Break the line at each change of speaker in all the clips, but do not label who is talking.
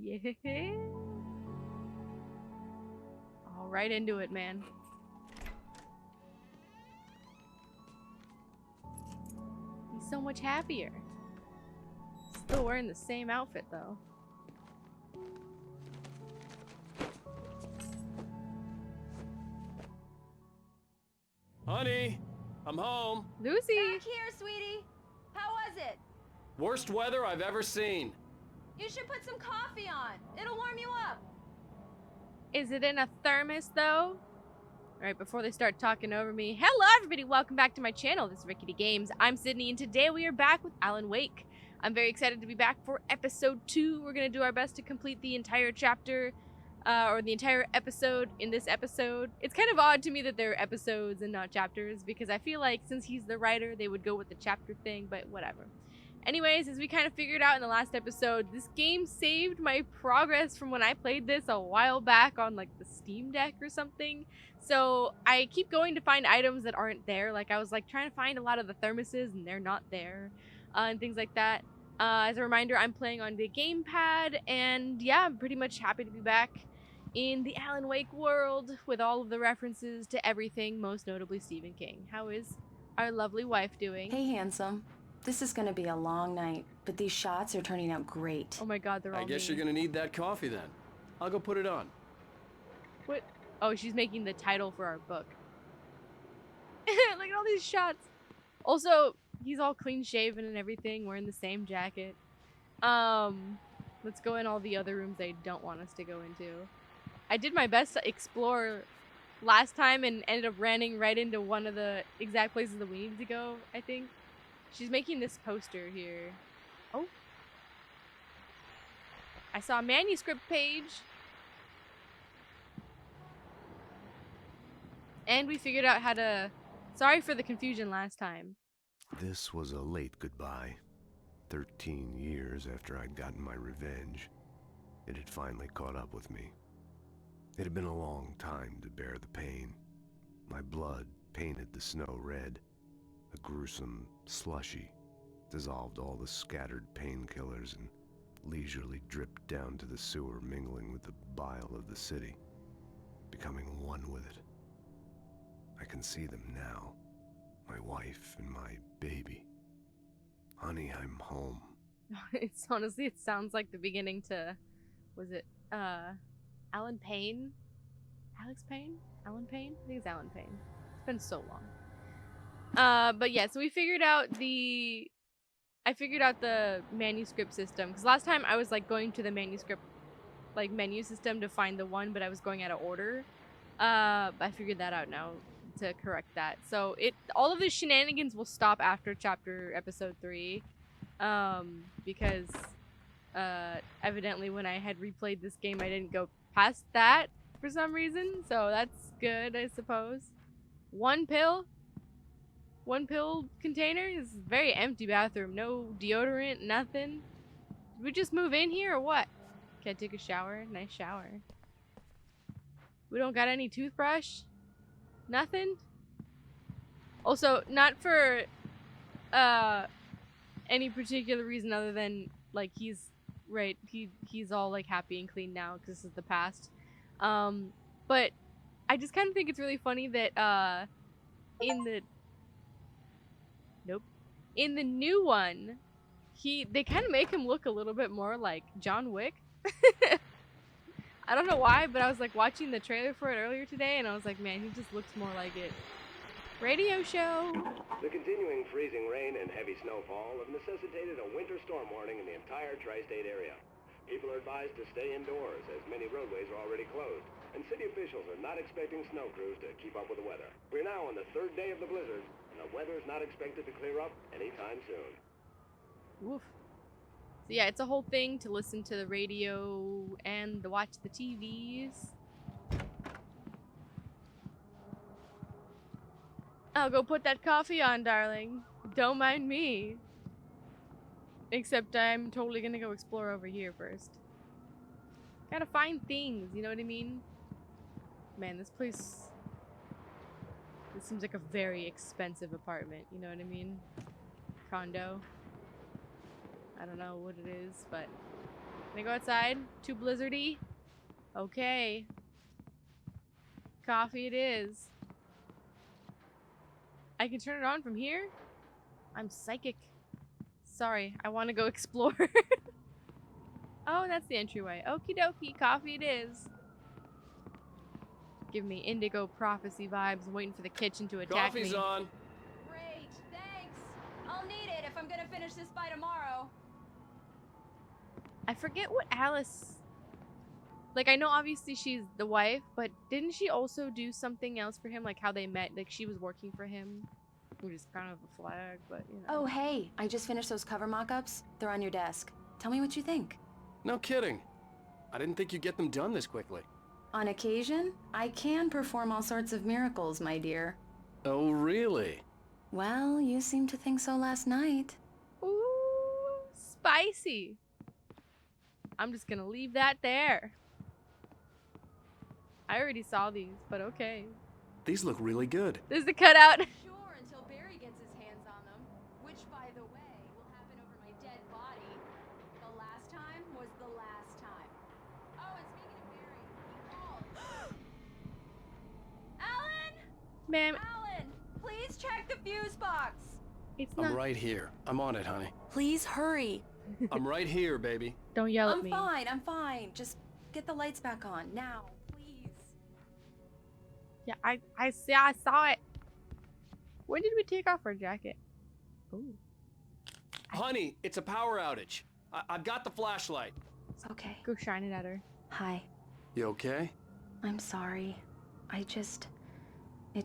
Yeah. All right into it, man. He's so much happier. Still wearing the same outfit, though.
Honey, I'm home.
Lucy!
Back here, sweetie. How was it?
Worst weather I've ever seen.
You should put some coffee on. It'll warm you up.
Is it in a thermos, though? Alright, before they start talking over me, hello everybody, welcome back to my channel. This is Rickety Games. I'm Sydney, and today we are back with Alan Wake. I'm very excited to be back for episode 2. We're going to do our best to complete the entire chapter, or the entire episode in this episode. It's kind of odd to me that they're episodes and not chapters, because I feel like since he's the writer, they would go with the chapter thing, but whatever. Anyways, as we kind of figured out in the last episode, this game saved my progress from when I played this a while back on like the Steam Deck or something. So I keep going to find items that aren't there. Like I was like trying to find a lot of the thermoses and they're not there, and things like that. As a reminder, I'm playing on the gamepad, and yeah, I'm pretty much happy to be back in the Alan Wake world with all of the references to everything, most notably Stephen King. How is our lovely wife doing?
Hey, handsome. This is gonna be a long night, but these shots are turning out great.
Oh my god, they're all
I guess
me.
you're gonna need that coffee then. I'll go put it on.
What? Oh, she's making the title for our book. Look at all these shots. Also, he's all clean shaven and everything, wearing the same jacket. Let's go in all the other rooms they don't want us to go into. I did my best to explore last time and ended up running right into one of the exact places that we needed to go, I think. She's making this poster here. Oh. I saw a manuscript page. And we figured out how to... Sorry for the confusion last time.
This was a late goodbye. 13 years after I'd gotten my revenge, it had finally caught up with me. It had been a long time to bear the pain. My blood painted the snow red. A gruesome slushy dissolved all the scattered painkillers and leisurely dripped down to the sewer, mingling with the bile of the city, becoming one with it. I can see them now, my wife and my baby. Honey, I'm home.
It's honestly, it sounds like the beginning to... Was it, Alan Payne? Alex Payne? Alan Payne? I think it's Alan Payne. It's been so long. But yeah, so we figured out the... I figured out the manuscript system, because last time I was like going to the manuscript like menu system to find the one, but I was going out of order. I figured that out now to correct that. So all of the shenanigans will stop after episode 3, because evidently when I had replayed this game I didn't go past that for some reason, so that's good, I suppose. One pill container. This is a very empty bathroom. No deodorant, nothing. Did we just move in here or what? Can I take a shower? Nice shower. We don't got any toothbrush? Nothing? Also, not for any particular reason other than like he's all like happy and clean now because this is the past. But I just kind of think it's really funny that in the new one, they kind of make him look a little bit more like John Wick. I don't know why, but I was like watching the trailer for it earlier today, and I was like, man, he just looks more like it. Radio show.
The continuing freezing rain and heavy snowfall have necessitated a winter storm warning in the entire tri-state area. People are advised to stay indoors, as many roadways are already closed, and city officials are not expecting snow crews to keep up with the weather. We're now on the 3rd day of the blizzard, and the weather's not expected to clear up anytime soon.
Woof. So yeah, it's a whole thing to listen to the radio and to watch the TVs. I'll go put that coffee on, darling. Don't mind me. Except I'm totally gonna go explore over here first. Gotta find things, you know what I mean? Man, this place... This seems like a very expensive apartment, you know what I mean? Condo. I don't know what it is, but Can I go outside? Too blizzardy? Okay. Coffee it is. I can turn it on from here? I'm psychic. Sorry, I want to go explore. Oh, that's the entryway. Okie dokie, coffee it is. Give me indigo prophecy vibes. I'm waiting for the kitchen to attack
Coffee's
me.
on.
Great, thanks. I'll need it if I'm gonna finish this by tomorrow.
I forget what Alice... Like, I know obviously she's the wife, but didn't she also do something else for him? Like how they met? Like she was working for him? Which is kind of a flag, but you know.
Oh, hey, I just finished those cover mock-ups. They're on your desk. Tell me what you think.
No kidding. I didn't think you'd get them done this quickly.
On occasion, I can perform all sorts of miracles, my dear.
Oh, really?
Well, you seemed to think so last night.
Ooh, spicy. I'm just gonna leave that there. I already saw these, but okay.
These look really good.
There's the cutout.
Sure, until Barry gets his hands on them. Which, by the way, will happen over my dead body. The last time was the last time. Oh, and speaking of Barry, he called. Alan!
Ma'am,
Alan! Please check the fuse box!
it's not...
I'm right here. I'm on it, honey.
Please hurry.
I'm right here, baby.
Don't yell at
I'm
me.
fine, I'm fine. Just get the lights back on, now, please.
Yeah, I saw it. When did we take off our jacket? Ooh.
Honey, it's a power outage. I've got the flashlight.
It's okay.
Go shine it at her.
Hi.
You okay?
I'm sorry. It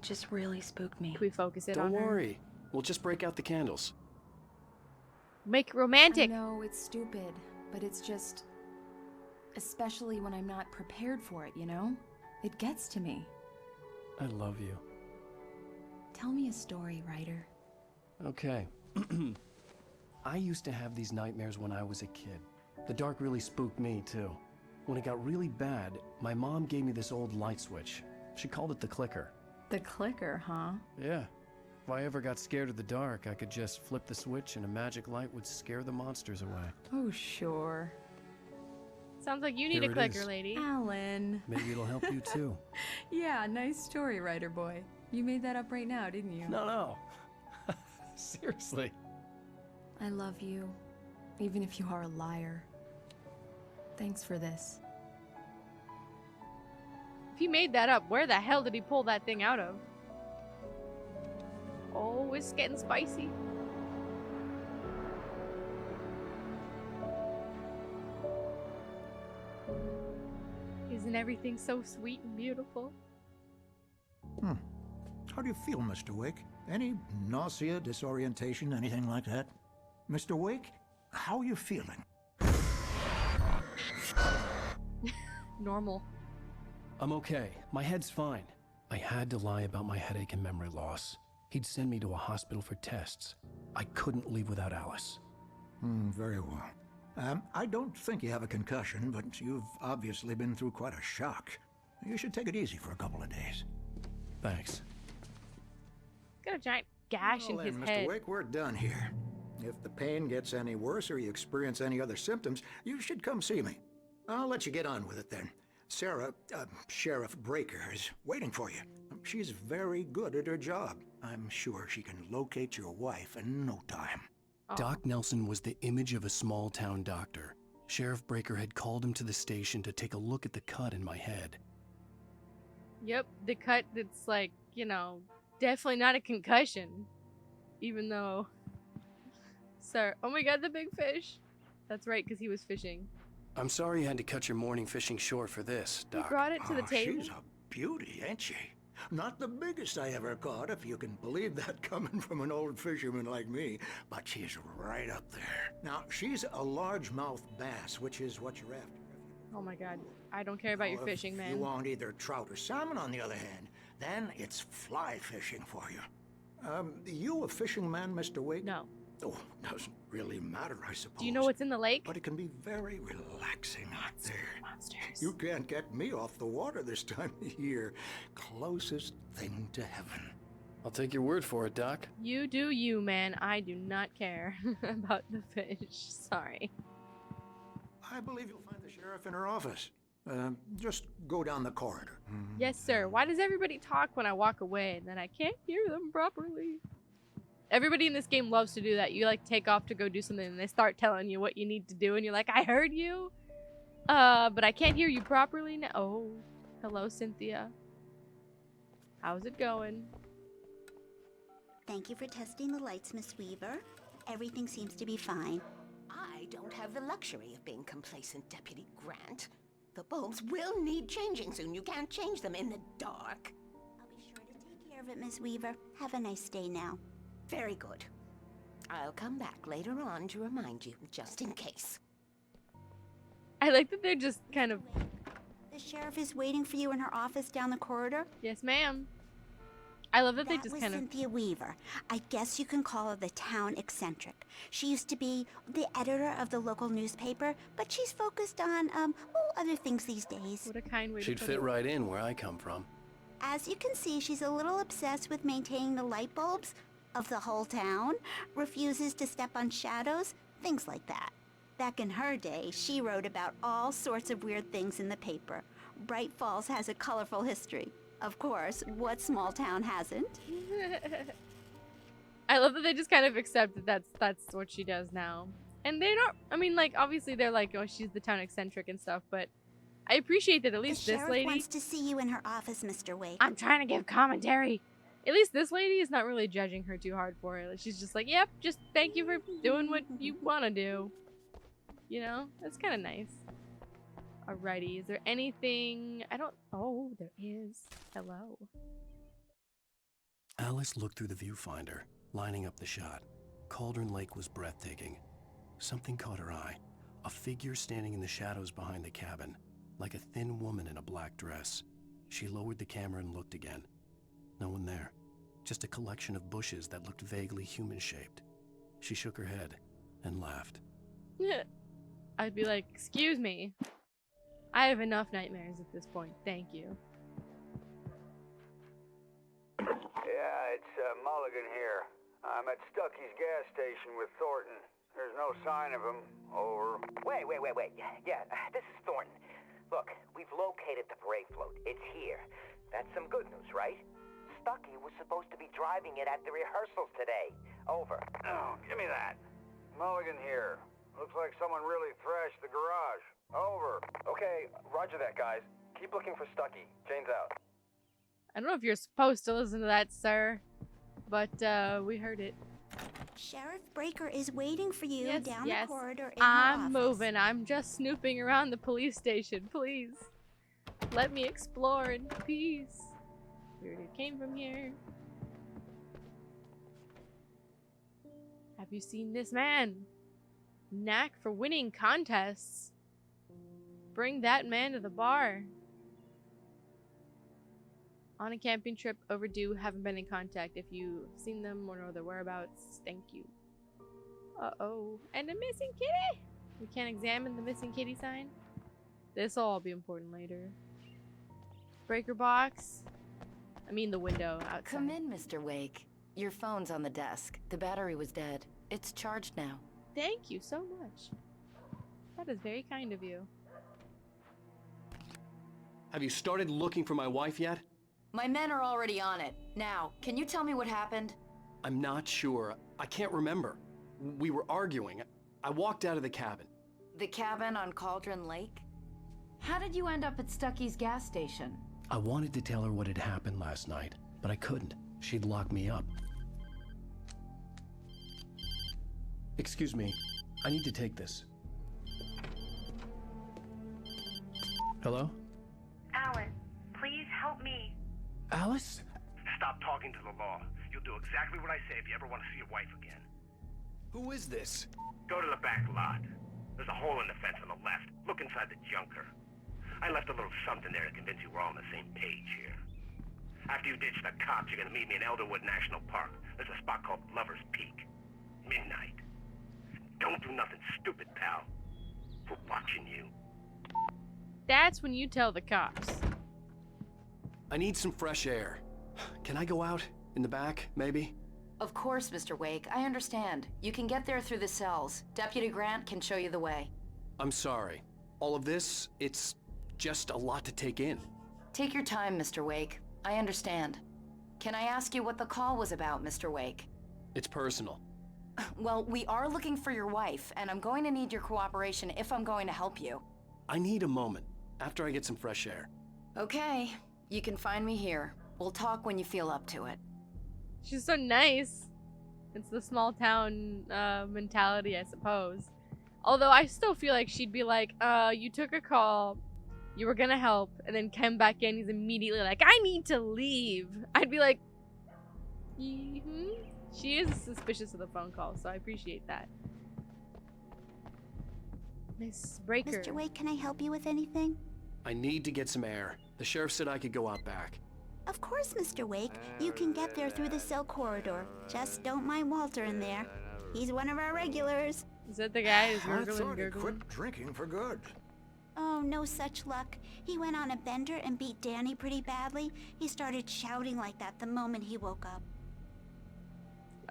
just really spooked me.
Can we focus it
Don't
on her?
worry. We'll just break out the candles.
Make it
I
romantic.
know it's stupid, but it's just... Especially when I'm not prepared for it, you know? It gets to me.
I love you.
Tell me a story, writer.
Okay. I used to have these nightmares when I was a kid. The dark really spooked me, too. When it got really bad, my mom gave me this old light switch. She called it the clicker.
The clicker, huh?
Yeah. If I ever got scared of the dark, I could just flip the switch and a magic light would scare the monsters away.
Oh, sure.
Sounds like you need
Here
a
it
clicker,
is.
lady.
Alan.
Maybe it'll help you, too.
Yeah, nice story, writer boy. You made that up right now, didn't you?
No. Seriously.
I love you, even if you are a liar. Thanks for this.
If he made that up, where the hell did he pull that thing out of? Oh, it's getting spicy. Isn't everything so sweet and beautiful?
How do you feel, Mr. Wake? Any nausea, disorientation, anything like that? Mr. Wake, how are you feeling?
Normal.
I'm okay. My head's fine. I had to lie about my headache and memory loss. He'd send me to a hospital for tests. I couldn't leave without Alice.
Very well. I don't think you have a concussion, but you've obviously been through quite a shock. You should take it easy for a couple of days.
Thanks.
Got a giant gash in
Well
his
then,
head.
Mr. Wake, we're done here. If the pain gets any worse or you experience any other symptoms, you should come see me. I'll let you get on with it then. Sarah, Sheriff Breaker, is waiting for you. She's very good at her job. I'm sure she can locate your wife in no time.
Oh.
Doc Nelson was the image of a small-town doctor. Sheriff Breaker had called him to the station to take a look at the cut in my head.
Yep, the cut that's like, you know, definitely not a concussion. Even though... Sir, oh my god, the big fish. That's right, because he was fishing.
I'm sorry you had to cut your morning fishing short for this,
He
Doc.
brought it to the table.
She's a beauty, ain't she? Not the biggest I ever caught, if you can believe that coming from an old fisherman like me, but she's right up there. Now, she's a largemouth bass, which is what you're after.
Oh my god, I don't care about your fishing,
If
man.
you want either trout or salmon, on the other hand, then it's fly fishing for you. You a fishing man, Mr. Wake?
No.
Oh, doesn't really matter, I suppose.
Do you know what's in the lake?
But it can be very relaxing out there.
Monsters.
You can't get me off the water this time of year. Closest thing to heaven.
I'll take your word for it, Doc.
You do you, man. I do not care about the fish. Sorry.
I believe you'll find the sheriff in her office. Just go down the corridor.
Yes, sir. Why does everybody talk when I walk away and then I can't hear them properly? Everybody in this game loves to do that. You like take off to go do something and they start telling you what you need to do and you're like, I heard you, but I can't hear you properly now. Oh, hello, Cynthia. How's it going?
Thank you for testing the lights, Miss Weaver. Everything seems to be fine.
I don't have the luxury of being complacent, Deputy Grant. The bulbs will need changing soon. You can't change them in the dark.
I'll be sure to take care of it, Miss Weaver. Have a nice day now.
Very good. I'll come back later on to remind you, just in case.
I like that they're just kind of...
The sheriff is waiting for you in her office down the corridor.
Yes, ma'am. I love that they just
was
kind of...
Cynthia Weaver. I guess you can call her the town eccentric. She used to be the editor of the local newspaper, but she's focused on, other things these days.
What a kind way
She'd
to put
fit
it.
right in where I come from.
As you can see, she's a little obsessed with maintaining the light bulbs of the whole town, refuses to step on shadows, things like that. Back in her day, she wrote about all sorts of weird things in the paper. Bright Falls has a colorful history. Of course, what small town hasn't?
I love that they just kind of accept that that's what she does now. And they don't, I mean, like, obviously they're like, oh, she's the town eccentric and stuff, but I appreciate that at least
The
this
sheriff
lady...
wants to see you in her office, Mr. Wake.
I'm trying to give commentary. At least this lady is not really judging her too hard for it. She's just like, yep, just thank you for doing what you want to do. You know? That's kind of nice. Alrighty, is there anything... Oh, there is. Hello.
Alice looked through the viewfinder, lining up the shot. Cauldron Lake was breathtaking. Something caught her eye. A figure standing in the shadows behind the cabin, like a thin woman in a black dress. She lowered the camera and looked again. No one there. Just a collection of bushes that looked vaguely human-shaped. She shook her head and laughed.
I'd be like, excuse me. I have enough nightmares at this point. Thank you.
Yeah, it's Mulligan here. I'm at Stucky's gas station with Thornton. There's no sign of him. Over.
Wait. Yeah, this is Thornton. Look, we've located the parade float. It's here. That's some good news, right? Stucky was supposed to be driving it at the rehearsals today. Over.
Oh, give me that. Mulligan here. Looks like someone really thrashed the garage. Over.
Okay, roger that, guys. Keep looking for Stucky. Jane's out.
I don't know if you're supposed to listen to that, sir. But, we heard it.
Sheriff Breaker is waiting for you down the corridor in her
I'm
office.
moving. I'm just snooping around the police station. Please. Let me explore in peace. We already came from here. Have you seen this man? Knack for winning contests. Bring that man to the bar. On a camping trip, overdue, haven't been in contact. If you've seen them or know their whereabouts, thank you. Uh-oh. And a missing kitty! We can't examine the missing kitty sign? This'll all be important later. Breaker box. I mean the window outside.
Come in, Mr. Wake. Your phone's on the desk. The battery was dead. It's charged now.
Thank you so much. That is very kind of you.
Have you started looking for my wife yet?
My men are already on it. Now, can you tell me what happened?
I'm not sure. I can't remember. We were arguing. I walked out of the cabin.
The cabin on Cauldron Lake? How did you end up at Stucky's gas station?
I wanted to tell her what had happened last night, but I couldn't. She'd lock me up. Excuse me. I need to take this. Hello?
Alan, please help me.
Alice?
Stop talking to the law. You'll do exactly what I say if you ever want to see your wife again.
Who is this?
Go to the back lot. There's a hole in the fence on the left. Look inside the junker. I left a little something there to convince you we're all on the same page here. After you ditch the cops, you're gonna meet me in Elderwood National Park. There's a spot called Lover's Peak. Midnight. Don't do nothing stupid, pal. We're watching you.
That's when you tell the cops.
I need some fresh air. Can I go out? In the back, maybe?
Of course, Mr. Wake. I understand. You can get there through the cells. Deputy Grant can show you the way.
I'm sorry. All of this, it's just a lot to take in.
Take your time, Mr. Wake. I understand. Can I ask you what the call was about, Mr. Wake?
It's personal.
Well, we are looking for your wife, and I'm going to need your cooperation if I'm going to help you.
I need a moment, after I get some fresh air.
Okay, you can find me here. We'll talk when you feel up to it.
She's so nice. It's the small town mentality, I suppose. Although I still feel like she'd be like, you took a call, you were gonna help, and then came back in, he's immediately like, I need to leave. I'd be like, She is suspicious of the phone call, so I appreciate that. Miss Breaker.
Mr. Wake, can I help you with anything?
I need to get some air. The sheriff said I could go out back.
Of course, Mr. Wake. You can get there through the cell corridor. Just don't mind Walter in there. He's one of our regulars.
Is that the guy who's
I
gurgling,
thought he
gurgling?
quit drinking for good.
Oh, no such luck. He went on a bender and beat Danny pretty badly. He started shouting like that the moment he woke up.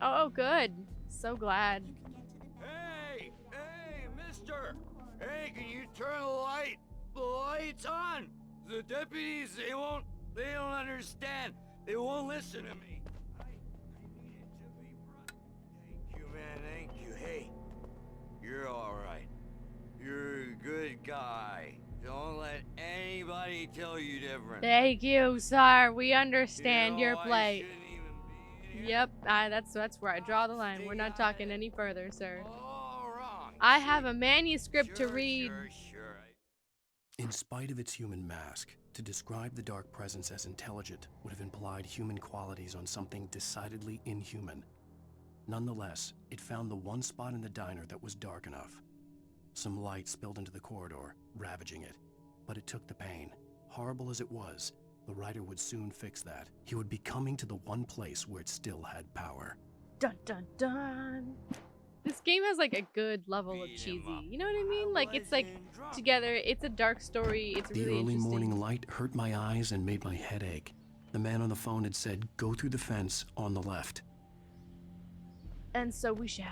Oh, good. So glad.
Hey, mister! Hey, can you turn the lights on? The deputies, they don't understand. They won't listen to me. I need it to be right. Thank you, man, thank you. Hey, you're alright. You're a good guy. Don't let anybody tell you different.
Thank you, sir. We understand
You know,
your
I
plight.
shouldn't even be here.
Yep, that's where I draw the line. We're not talking any further, sir.
All wrong.
I have a manuscript to read.
Sure.
In spite of its human mask, to describe the dark presence as intelligent would have implied human qualities on something decidedly inhuman. Nonetheless, it found the one spot in the diner that was dark enough. Some light spilled into the corridor, ravaging it. But it took the pain. Horrible as it was, the writer would soon fix that. He would be coming to the one place where it still had power.
Dun dun dun. This game has like a good level of cheesy. You know what I mean? Like it's like together. It's a dark story. It's
The
really
early
interesting.
morning light hurt my eyes and made my head ache. The man on the phone had said, "Go through the fence on the left."
And so we shall.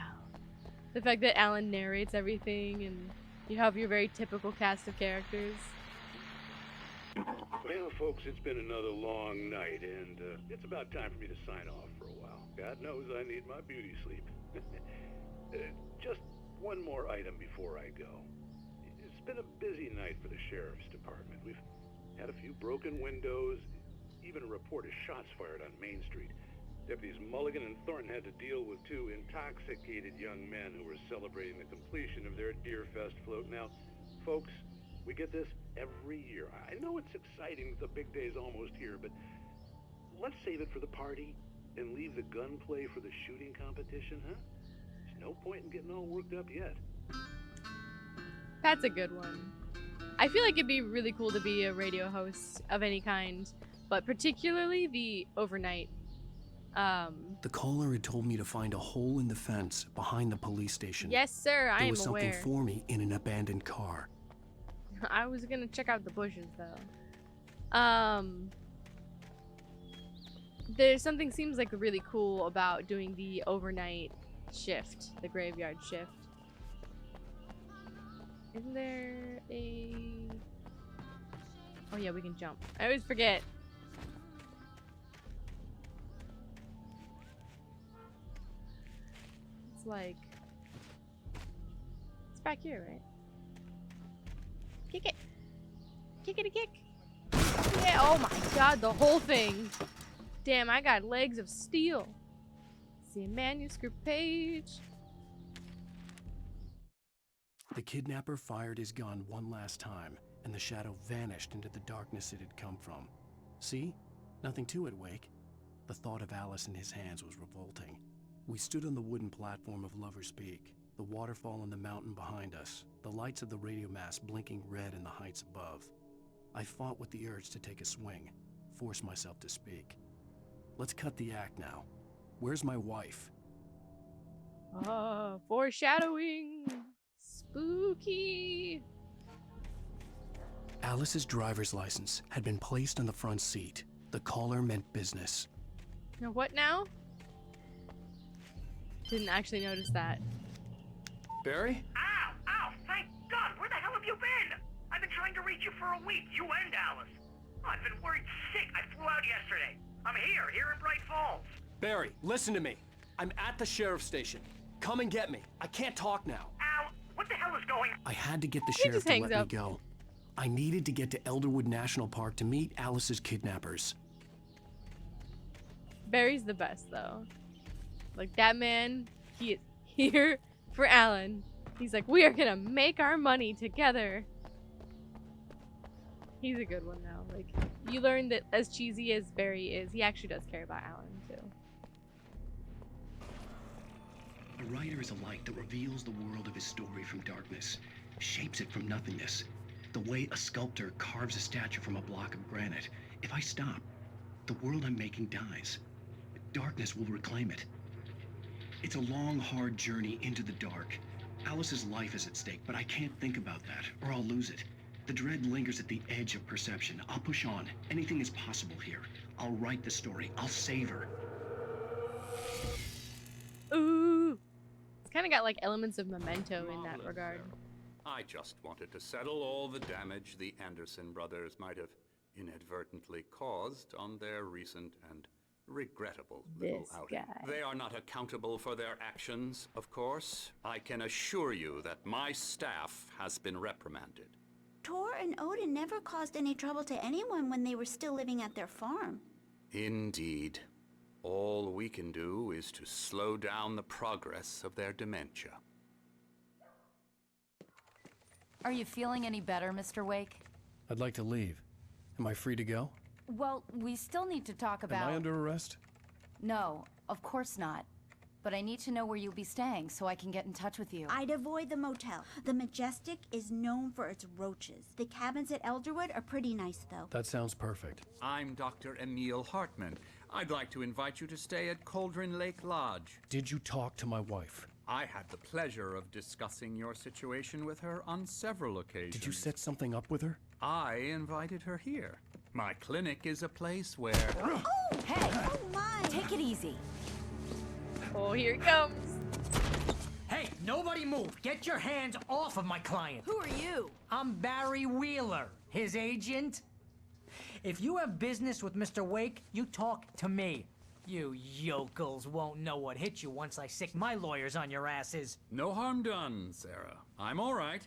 The fact that Alan narrates everything and you have your very typical cast of characters.
Well, folks, it's been another long night, and it's about time for me to sign off for a while. God knows I need my beauty sleep. Just one more item before I go. It's been a busy night for the sheriff's department. We've had a few broken windows, even a report of shots fired on Main Street. Deputies Mulligan and Thornton had to deal with two intoxicated young men who were celebrating the completion of their Deer Fest float. Now, folks, we get this every year. I know it's exciting that the big day's almost here, but let's save it for the party and leave the gunplay for the shooting competition, huh? There's no point in getting all worked up yet.
That's a good one. I feel like it'd be really cool to be a radio host of any kind, but particularly the overnight.
The caller had told me to find a hole in the fence behind the police station.
Yes, sir. I
There
am
was something
aware.
for me in an abandoned car.
I was gonna check out the bushes though. There's something seems like really cool about doing the overnight shift, the graveyard shift. Isn't there a... Oh yeah, we can jump. I always forget. It's like... It's back here, right? Kick it. Kick it a kick. Yeah, oh my god, the whole thing. Damn, I got legs of steel. See a manuscript page.
The kidnapper fired his gun one last time, and the shadow vanished into the darkness it had come from. See? Nothing to it, Wake. The thought of Alice in his hands was revolting. We stood on the wooden platform of Lover's Peak, the waterfall on the mountain behind us, the lights of the radio mast blinking red in the heights above. I fought with the urge to take a swing, force myself to speak. Let's cut the act now. Where's my wife?
Foreshadowing. Spooky.
Alice's driver's license had been placed on the front seat. The caller meant business.
Now what now? Didn't actually notice that.
Barry?
Ow! Ow! Thank God! Where the for a week, you and Alice. Oh, I've been worried sick. I flew out yesterday. I'm here in Bright Falls.
Barry, listen to me. I'm at the sheriff's station. Come and get me. I can't talk now.
Al, what the hell is going on?
I had to get the
He
sheriff
just
to
hangs
let
up.
me go. I needed to get to Elderwood National Park to meet Alice's kidnappers.
Barry's the best though. Like that man, he is here for Alan. He's like, we are gonna make our money together. He's a good one now. Like, you learn that as cheesy as Barry is, he actually does care about Alan too.
A writer is a light that reveals the world of his story from darkness, shapes it from nothingness. The way a sculptor carves a statue from a block of granite. If I stop, the world I'm making dies. Darkness will reclaim it. It's a long, hard journey into the dark. Alice's life is at stake, but I can't think about that, or I'll lose it. The dread lingers at the edge of perception. I'll push on. Anything is possible here. I'll write the story. I'll save her.
Ooh. It's kind of got like elements of Memento in that regard.
I just wanted to settle all the damage the Anderson brothers might have inadvertently caused on their recent and regrettable little
This
outing.
guy.
They are not accountable for their actions, of course. I can assure you that my staff has been reprimanded.
Tor and Odin never caused any trouble to anyone when they were still living at their farm.
Indeed. All we can do is to slow down the progress of their dementia.
Are you feeling any better, Mr. Wake?
I'd like to leave. Am I free to go?
Well, we still need to talk about...
Am I under arrest?
No, of course not. But I need to know where you'll be staying so I can get in touch with you.
I'd avoid the motel. The Majestic is known for its roaches. The cabins at Elderwood are pretty nice, though.
That sounds perfect.
I'm Dr. Emil Hartman. I'd like to invite you to stay at Cauldron Lake Lodge.
Did you talk to my wife?
I had the pleasure of discussing your situation with her on several occasions.
Did you set something up with her?
I invited her here. My clinic is a place where...
Oh!
Hey!
Oh, my!
Take it easy.
Oh, here it comes.
Hey, nobody move. Get your hands off of my client.
Who are you?
I'm Barry Wheeler, his agent. If you have business with Mr. Wake, you talk to me. You yokels won't know what hit you once I sick my lawyers on your asses.
No harm done, Sarah. I'm all right.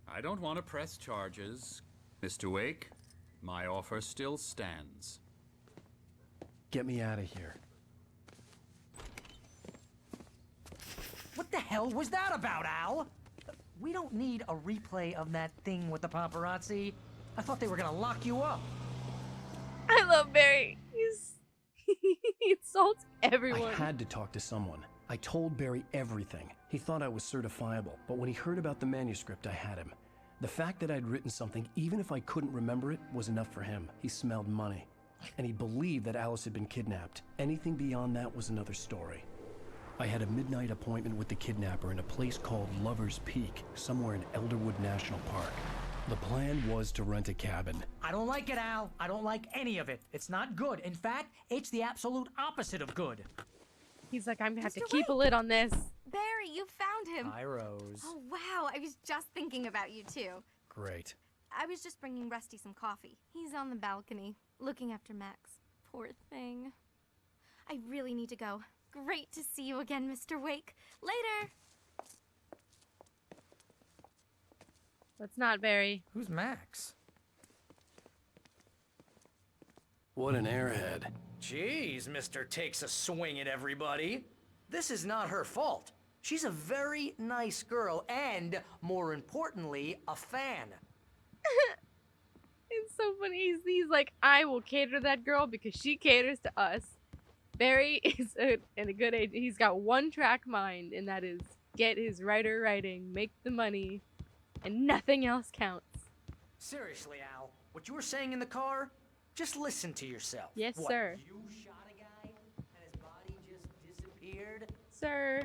I don't want to press charges. Mr. Wake, my offer still stands.
Get me out of here.
What the hell was that about, Al? We don't need a replay of that thing with the paparazzi. I thought they were gonna lock you up.
I love Barry. He insults everyone.
I had to talk to someone. I told Barry everything. He thought I was certifiable, but when he heard about the manuscript, I had him. The fact that I'd written something, even if I couldn't remember it, was enough for him. He smelled money. And he believed that Alice had been kidnapped. Anything beyond that was another story. I had a midnight appointment with the kidnapper in a place called Lover's Peak, somewhere in Elderwood National Park. The plan was to rent a cabin.
I don't like it, Al. I don't like any of it. It's not good. In fact, it's the absolute opposite of good.
He's like, I'm gonna have to
Mr.
keep a
Wake.
lid on this.
Barry, you found him.
Hi, Rose.
Oh, wow. I was just thinking about you, too.
Great.
I was just bringing Rusty some coffee. He's on the balcony, looking after Max. Poor thing. I really need to go. Great to see you again, Mr. Wake. Later!
That's not Barry.
Who's Max?
What an airhead.
Jeez, Mr. Takes a Swing at everybody. This is not her fault. She's a very nice girl and, more importantly, a fan.
It's so funny. He's like, I will cater to that girl because she caters to us. Barry is in a good age. He's got one track mind, and that is get his writer writing, make the money, and nothing else counts.
Seriously, Al, what you were saying in the car? Just listen to yourself.
Yes,
What,
sir.
You shot a guy and his body just disappeared?
Sir,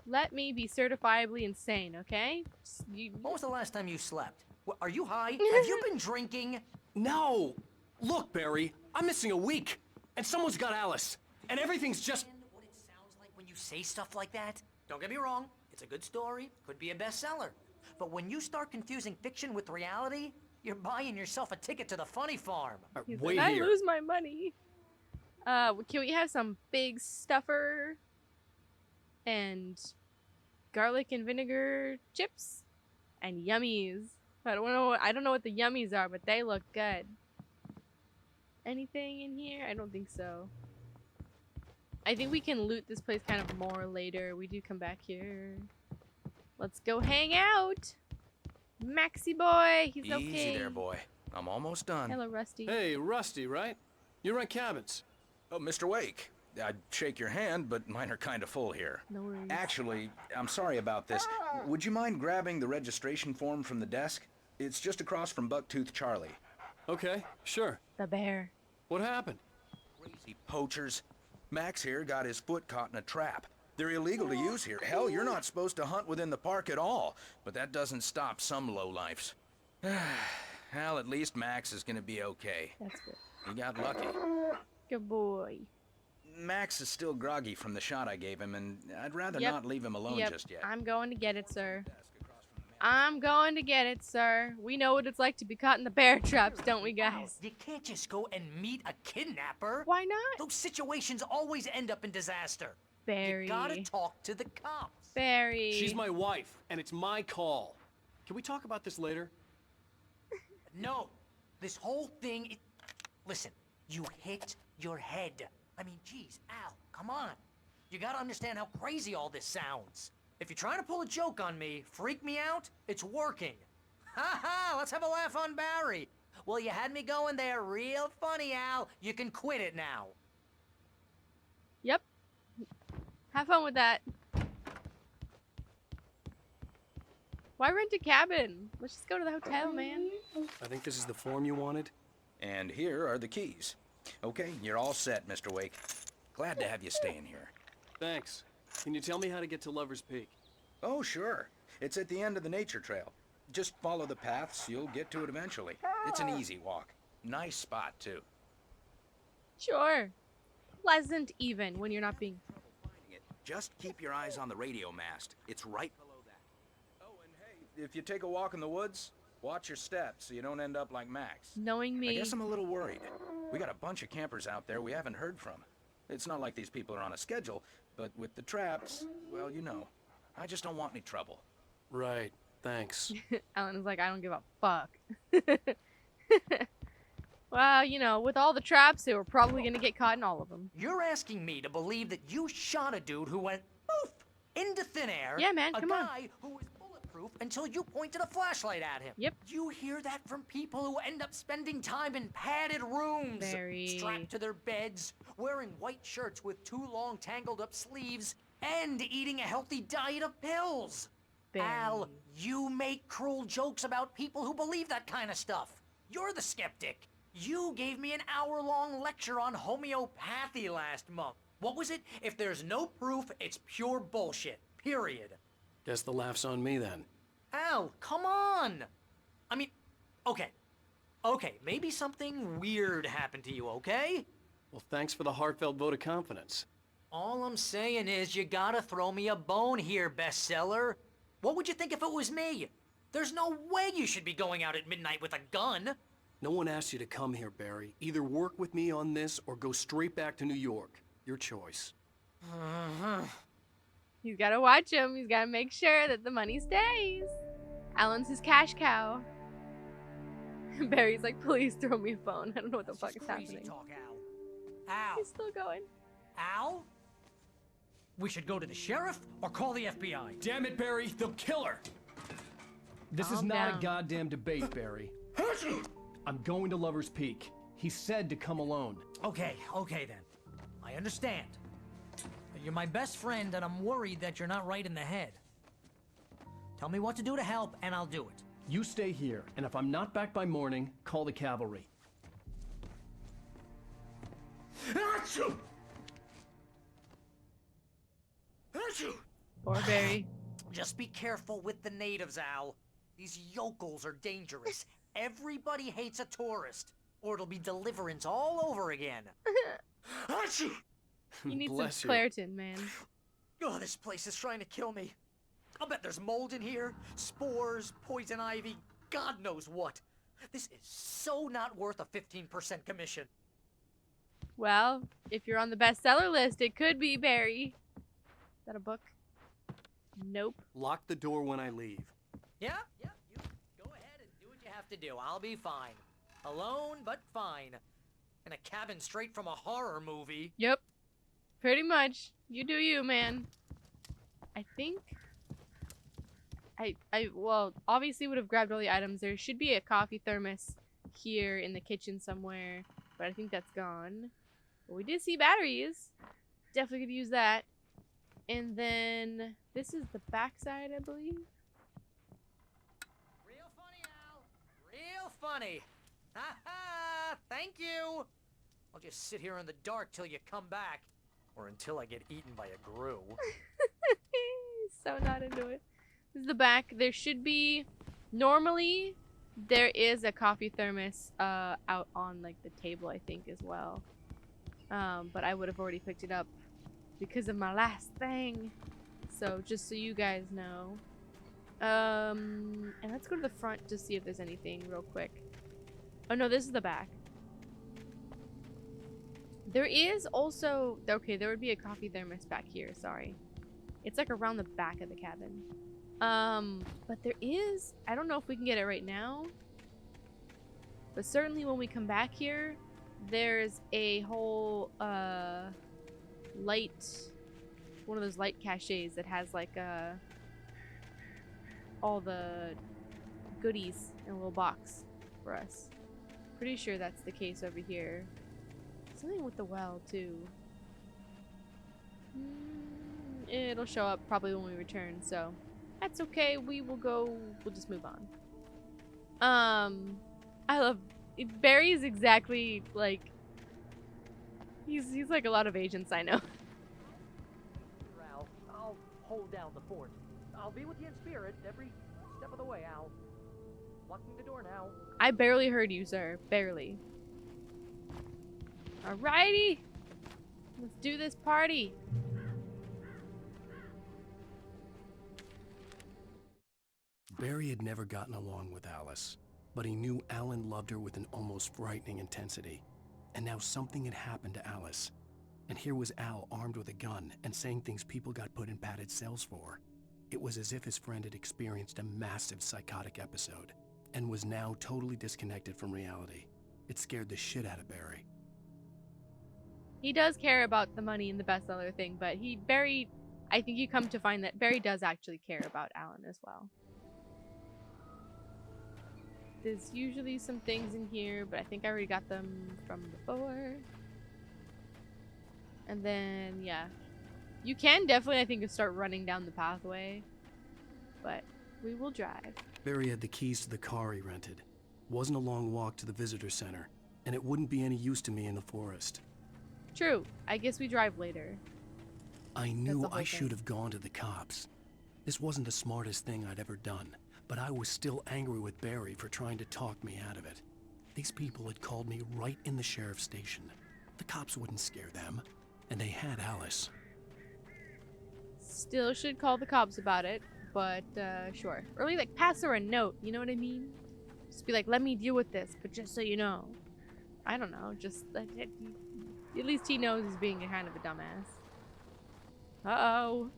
let me be certifiably insane, okay?
When was the last time you slept? Are you high? Have you been drinking?
No! Look, Barry, I'm missing a week, and someone's got Alice, and everything's just...
What it sounds like when you say stuff like that? Don't get me wrong, it's a good story, could be a bestseller. But when you start confusing fiction with reality, You're buying yourself a ticket to the funny farm.
He said, I lose my money. Can we have some big stuffer and garlic and vinegar chips and yummies? I don't know what the yummies are, but they look good. Anything in here? I don't think so. I think we can loot this place kind of more later. We do come back here. Let's go hang out. Maxie boy, he's okay.
Easy there, boy. I'm almost done.
Hello, Rusty.
Hey, Rusty, right? You rent cabins.
Oh, Mr. Wake. I'd shake your hand, but mine are kind of full here.
No worries.
Actually, I'm sorry about this. Would you mind grabbing the registration form from the desk? It's just across from Bucktooth Charlie.
Okay, sure.
The bear.
What happened?
Crazy poachers. Max here got his foot caught in a trap. They're illegal to use here. Hell, you're not supposed to hunt within the park at all. But that doesn't stop some lowlifes. Well, at least Max is gonna be okay.
That's good.
He got lucky.
Good boy.
Max is still groggy from the shot I gave him, and I'd rather not leave him alone just yet.
I'm going to get it, sir. I'm going to get it, sir. We know what it's like to be caught in the bear traps, don't we, guys?
You can't just go and meet a kidnapper.
Why not?
Those situations always end up in disaster.
Barry.
You gotta talk to the cops.
Barry.
She's my wife, and it's my call. Can we talk about this later?
No. This whole thing... Listen, you hit your head. I mean, geez, Al, come on. You gotta understand how crazy all this sounds. If you're trying to pull a joke on me, freak me out, it's working. Ha ha, let's have a laugh on Barry. Well, you had me going there real funny, Al. You can quit it now.
Yep. Have fun with that. Why rent a cabin? Let's just go to the hotel, man.
I think this is the form you wanted.
And here are the keys. Okay, you're all set, Mr. Wake. Glad to have you staying here.
Thanks. Can you tell me how to get to Lover's Peak?
Oh, sure. It's at the end of the nature trail. Just follow the paths, you'll get to it eventually. It's an easy walk. Nice spot, too.
Sure. Pleasant even when you're not being...
Just keep your eyes on the radio mast. It's right below that. Oh, and hey, if you take a walk in the woods, watch your steps so you don't end up like Max.
Knowing me...
I guess I'm a little worried. We got a bunch of campers out there we haven't heard from. It's not like these people are on a schedule, but with the traps, well, you know. I just don't want any trouble.
Right. Thanks.
Alan is like, I don't give a fuck. Well, you know, with all the traps, they were probably gonna get caught in all of them.
You're asking me to believe that you shot a dude who went poof into thin air.
Yeah, man, come on.
A guy who was bulletproof until you pointed a flashlight at him.
Yep.
You hear that from people who end up spending time in padded rooms,
Barry.
strapped to their beds, wearing white shirts with too long tangled up sleeves, and eating a healthy diet of pills.
Barry.
Al, you make cruel jokes about people who believe that kind of stuff. You're the skeptic. You gave me an hour-long lecture on homeopathy last month. What was it? If there's no proof, it's pure bullshit. Period.
Guess the laugh's on me then.
Al, come on! I mean, okay. Okay, maybe something weird happened to you, okay?
Well, thanks for the heartfelt vote of confidence.
All I'm saying is you gotta throw me a bone here, bestseller. What would you think if it was me? There's no way you should be going out at midnight with a gun.
No one asked you to come here, Barry. Either work with me on this or go straight back to New York. Your choice.
He's gotta watch him. He's gotta make sure that the money stays. Alan's his cash cow. Barry's like, please throw me a phone. I don't know what the fuck is happening.
Talk, Al. Al.
He's still going.
Al? We should go to the sheriff or call the FBI.
Damn it, Barry. They'll kill her. This is
Calm
not
down.
a goddamn debate, Barry. I'm going to Lover's Peak. He said to come alone.
Okay then. I understand. You're my best friend, and I'm worried that you're not right in the head. Tell me what to do to help, and I'll do it.
You stay here, and if I'm not back by morning, call the cavalry.
Achoo! Achoo!
Poor Barry.
Just be careful with the natives, Al. These yokels are dangerous. Everybody hates a tourist, or it'll be Deliverance all over again.
Achoo!
You need
Bless
some
you.
Claritin, man.
Oh, this place is trying to kill me. I'll bet there's mold in here, spores, poison ivy, God knows what. This is so not worth a 15% commission.
Well, if you're on the bestseller list, it could be, Barry. Is that a book? Nope.
Lock the door when I leave.
Yeah, you go ahead and do what you have to do. I'll be fine. Alone, but fine. In a cabin straight from a horror movie.
Yep. Pretty much. You do you, man. I think... well, obviously would have grabbed all the items. There should be a coffee thermos here in the kitchen somewhere, but I think that's gone. But we did see batteries. Definitely could use that. And then this is the backside, I believe.
Real funny, Al. Real funny. Ha ha! Thank you. I'll just sit here in the dark till you come back, or until I get eaten by a grue.
So not into it. This is the back. There should be... Normally, there is a coffee thermos out on like the table, I think, as well. But I would have already picked it up because of my last thing. So just so you guys know. And let's go to the front to see if there's anything real quick. Oh no, this is the back. There is also... Okay, there would be a coffee thermos back here, sorry. It's like around the back of the cabin. But there is... I don't know if we can get it right now. But certainly when we come back here, there's a whole, light... One of those light caches that has like, all the goodies in a little box for us. Pretty sure that's the case over here. Something with the well, too. It'll show up probably when we return, so that's okay. We will go... We'll just move on. I love... Barry's exactly, like... He's like a lot of agents I know.
Ralph, I'll hold down the fort. I'll be with you in spirit every step of the way, Al. Locking the door now.
I barely heard you, sir. Barely. Alrighty! Let's do this party!
Barry had never gotten along with Alice, but he knew Alan loved her with an almost frightening intensity. And now something had happened to Alice. And here was Al armed with a gun and saying things people got put in padded cells for. It was as if his friend had experienced a massive psychotic episode and was now totally disconnected from reality. It scared the shit out of Barry.
He does care about the money and the bestseller thing, but Barry, I think you come to find that Barry does actually care about Alan as well. There's usually some things in here, but I think I already got them from before. And then, yeah. You can definitely, I think, start running down the pathway. But we will drive.
Barry had the keys to the car he rented. Wasn't a long walk to the visitor center, and it wouldn't be any use to me in the forest.
True. I guess we drive later.
I knew I should have gone to the cops. This wasn't the smartest thing I'd ever done, but I was still angry with Barry for trying to talk me out of it. These people had called me right in the sheriff's station. The cops wouldn't scare them, and they had Alice.
Still should call the cops about it, but sure. Or maybe like pass her a note, you know what I mean? Just be like, let me deal with this, but just so you know. I don't know, just at least he knows he's being a kind of a dumbass. Uh-oh.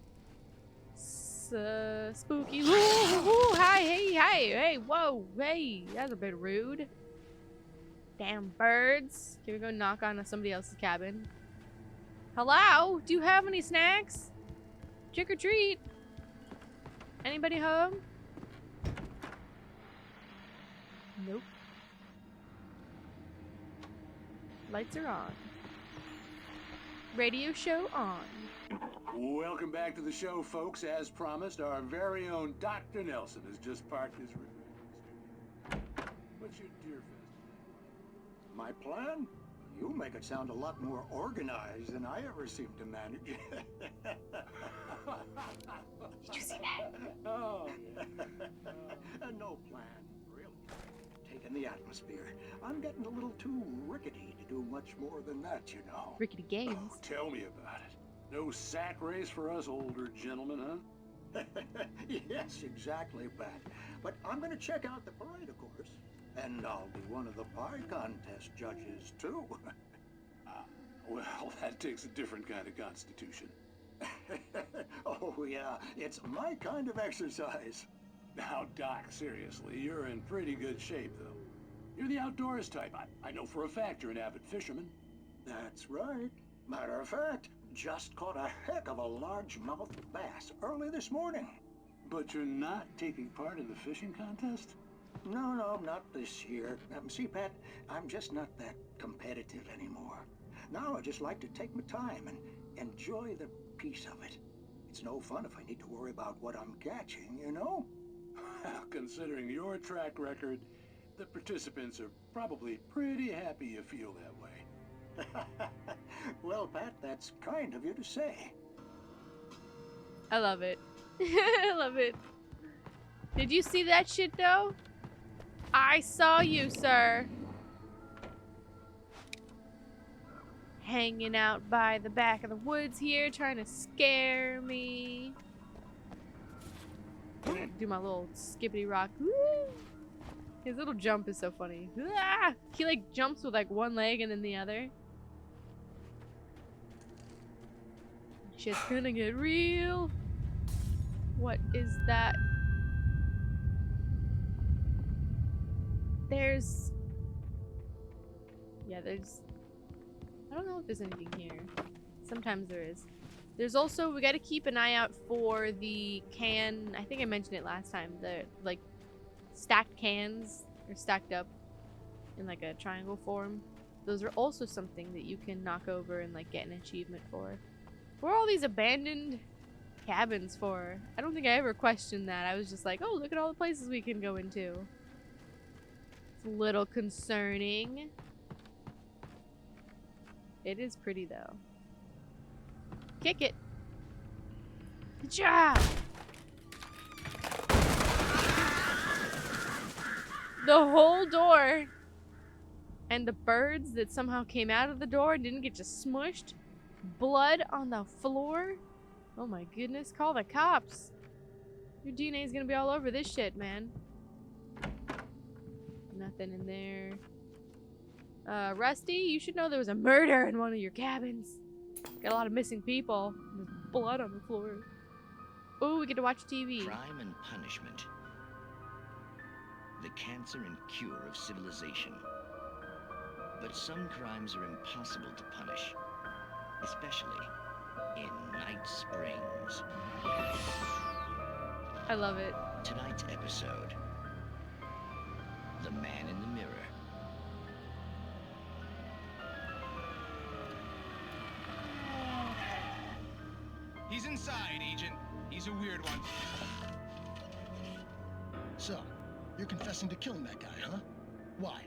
Spooky. Ooh, hi, hey, whoa, hey, that's a bit rude. Damn birds. Can we go knock on somebody else's cabin? Hello? Do you have any snacks? Trick or treat. Anybody home? Nope. Lights are on. Radio show on.
Welcome back to the show, folks. As promised, our very own Dr. Nelson has just parked his rig. What's your dear fest?
My plan? You make it sound a lot more organized than I ever seem to manage.
Did you see that?
Oh, no plan, really. Taking the atmosphere. I'm getting a little too rickety to do much more than that, you know.
Rickety Games.
Oh, tell me about it. No sack race for us older gentlemen, huh?
Yes, exactly, Bat. But I'm going to check out the parade, of course. And I'll be one of the pie contest judges, too.
Well, that takes a different kind of constitution.
Oh, yeah, it's my kind of exercise.
Now, Doc, seriously, you're in pretty good shape, though. You're the outdoors type. I know for a fact you're an avid fisherman.
That's right. Matter of fact, just caught a heck of a largemouth bass early this morning.
But you're not taking part in the fishing contest?
No, not this year. See, Pat, I'm just not that competitive anymore. Now I just like to take my time and enjoy the peace of it. It's no fun if I need to worry about what I'm catching, you know?
Well, considering your track record, the participants are probably pretty happy you feel that way.
Well, Pat, that's kind of you to say.
I love it. I love it. Did you see that shit, though? I saw you, sir. Hanging out by the back of the woods here, trying to scare me. Do my little skippity rock. Woo! His little jump is so funny. Ah! He like jumps with like one leg and then the other. Shit's gonna get real. What is that? There's... Yeah, there's... I don't know if there's anything here. Sometimes there is. There's also, we gotta keep an eye out for the can, I think I mentioned it last time, the, like, stacked cans are stacked up in, like, a triangle form. Those are also something that you can knock over and, like, get an achievement for. What are all these abandoned cabins for? I don't think I ever questioned that. I was just like, oh, look at all the places we can go into. It's a little concerning. It is pretty, though. Kick it. Good job. The whole door and the birds that somehow came out of the door and didn't get just smushed. Blood on the floor. Oh my goodness. Call the cops. Your DNA is gonna be all over this shit, man. Nothing in there. Rusty, you should know there was a murder in one of your cabins. Got a lot of missing people. There's blood on the floor. Oh, we get to watch TV.
Crime and punishment. The cancer and cure of civilization. But some crimes are impossible to punish. Especially in Night Springs.
I love it.
Tonight's episode. The Man in the Mirror.
He's inside, Agent. He's a weird one.
So, you're confessing to killing that guy, huh? Why?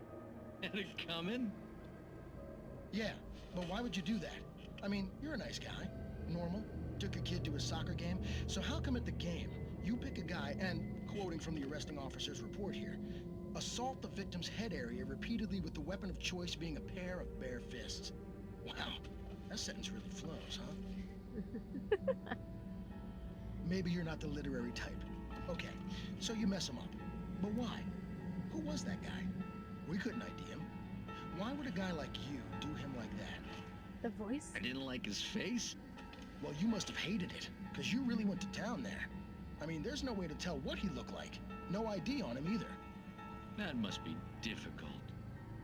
Had it coming?
Yeah, but why would you do that? I mean, you're a nice guy. Normal. Took a kid to a soccer game. So how come at the game, you pick a guy and, quoting from the arresting officer's report here, assault the victim's head area repeatedly with the weapon of choice being a pair of bare fists? Wow, that sentence really flows, huh? Maybe you're not the literary type. Okay, so you mess him up. But why? Who was that guy? We couldn't ID him. Why would a guy like you do him like that?
The voice?
I didn't like his face? Well, you must have hated it, because you really went to town there. I mean, there's no way to tell what he looked like. No ID on him either.
That must be difficult.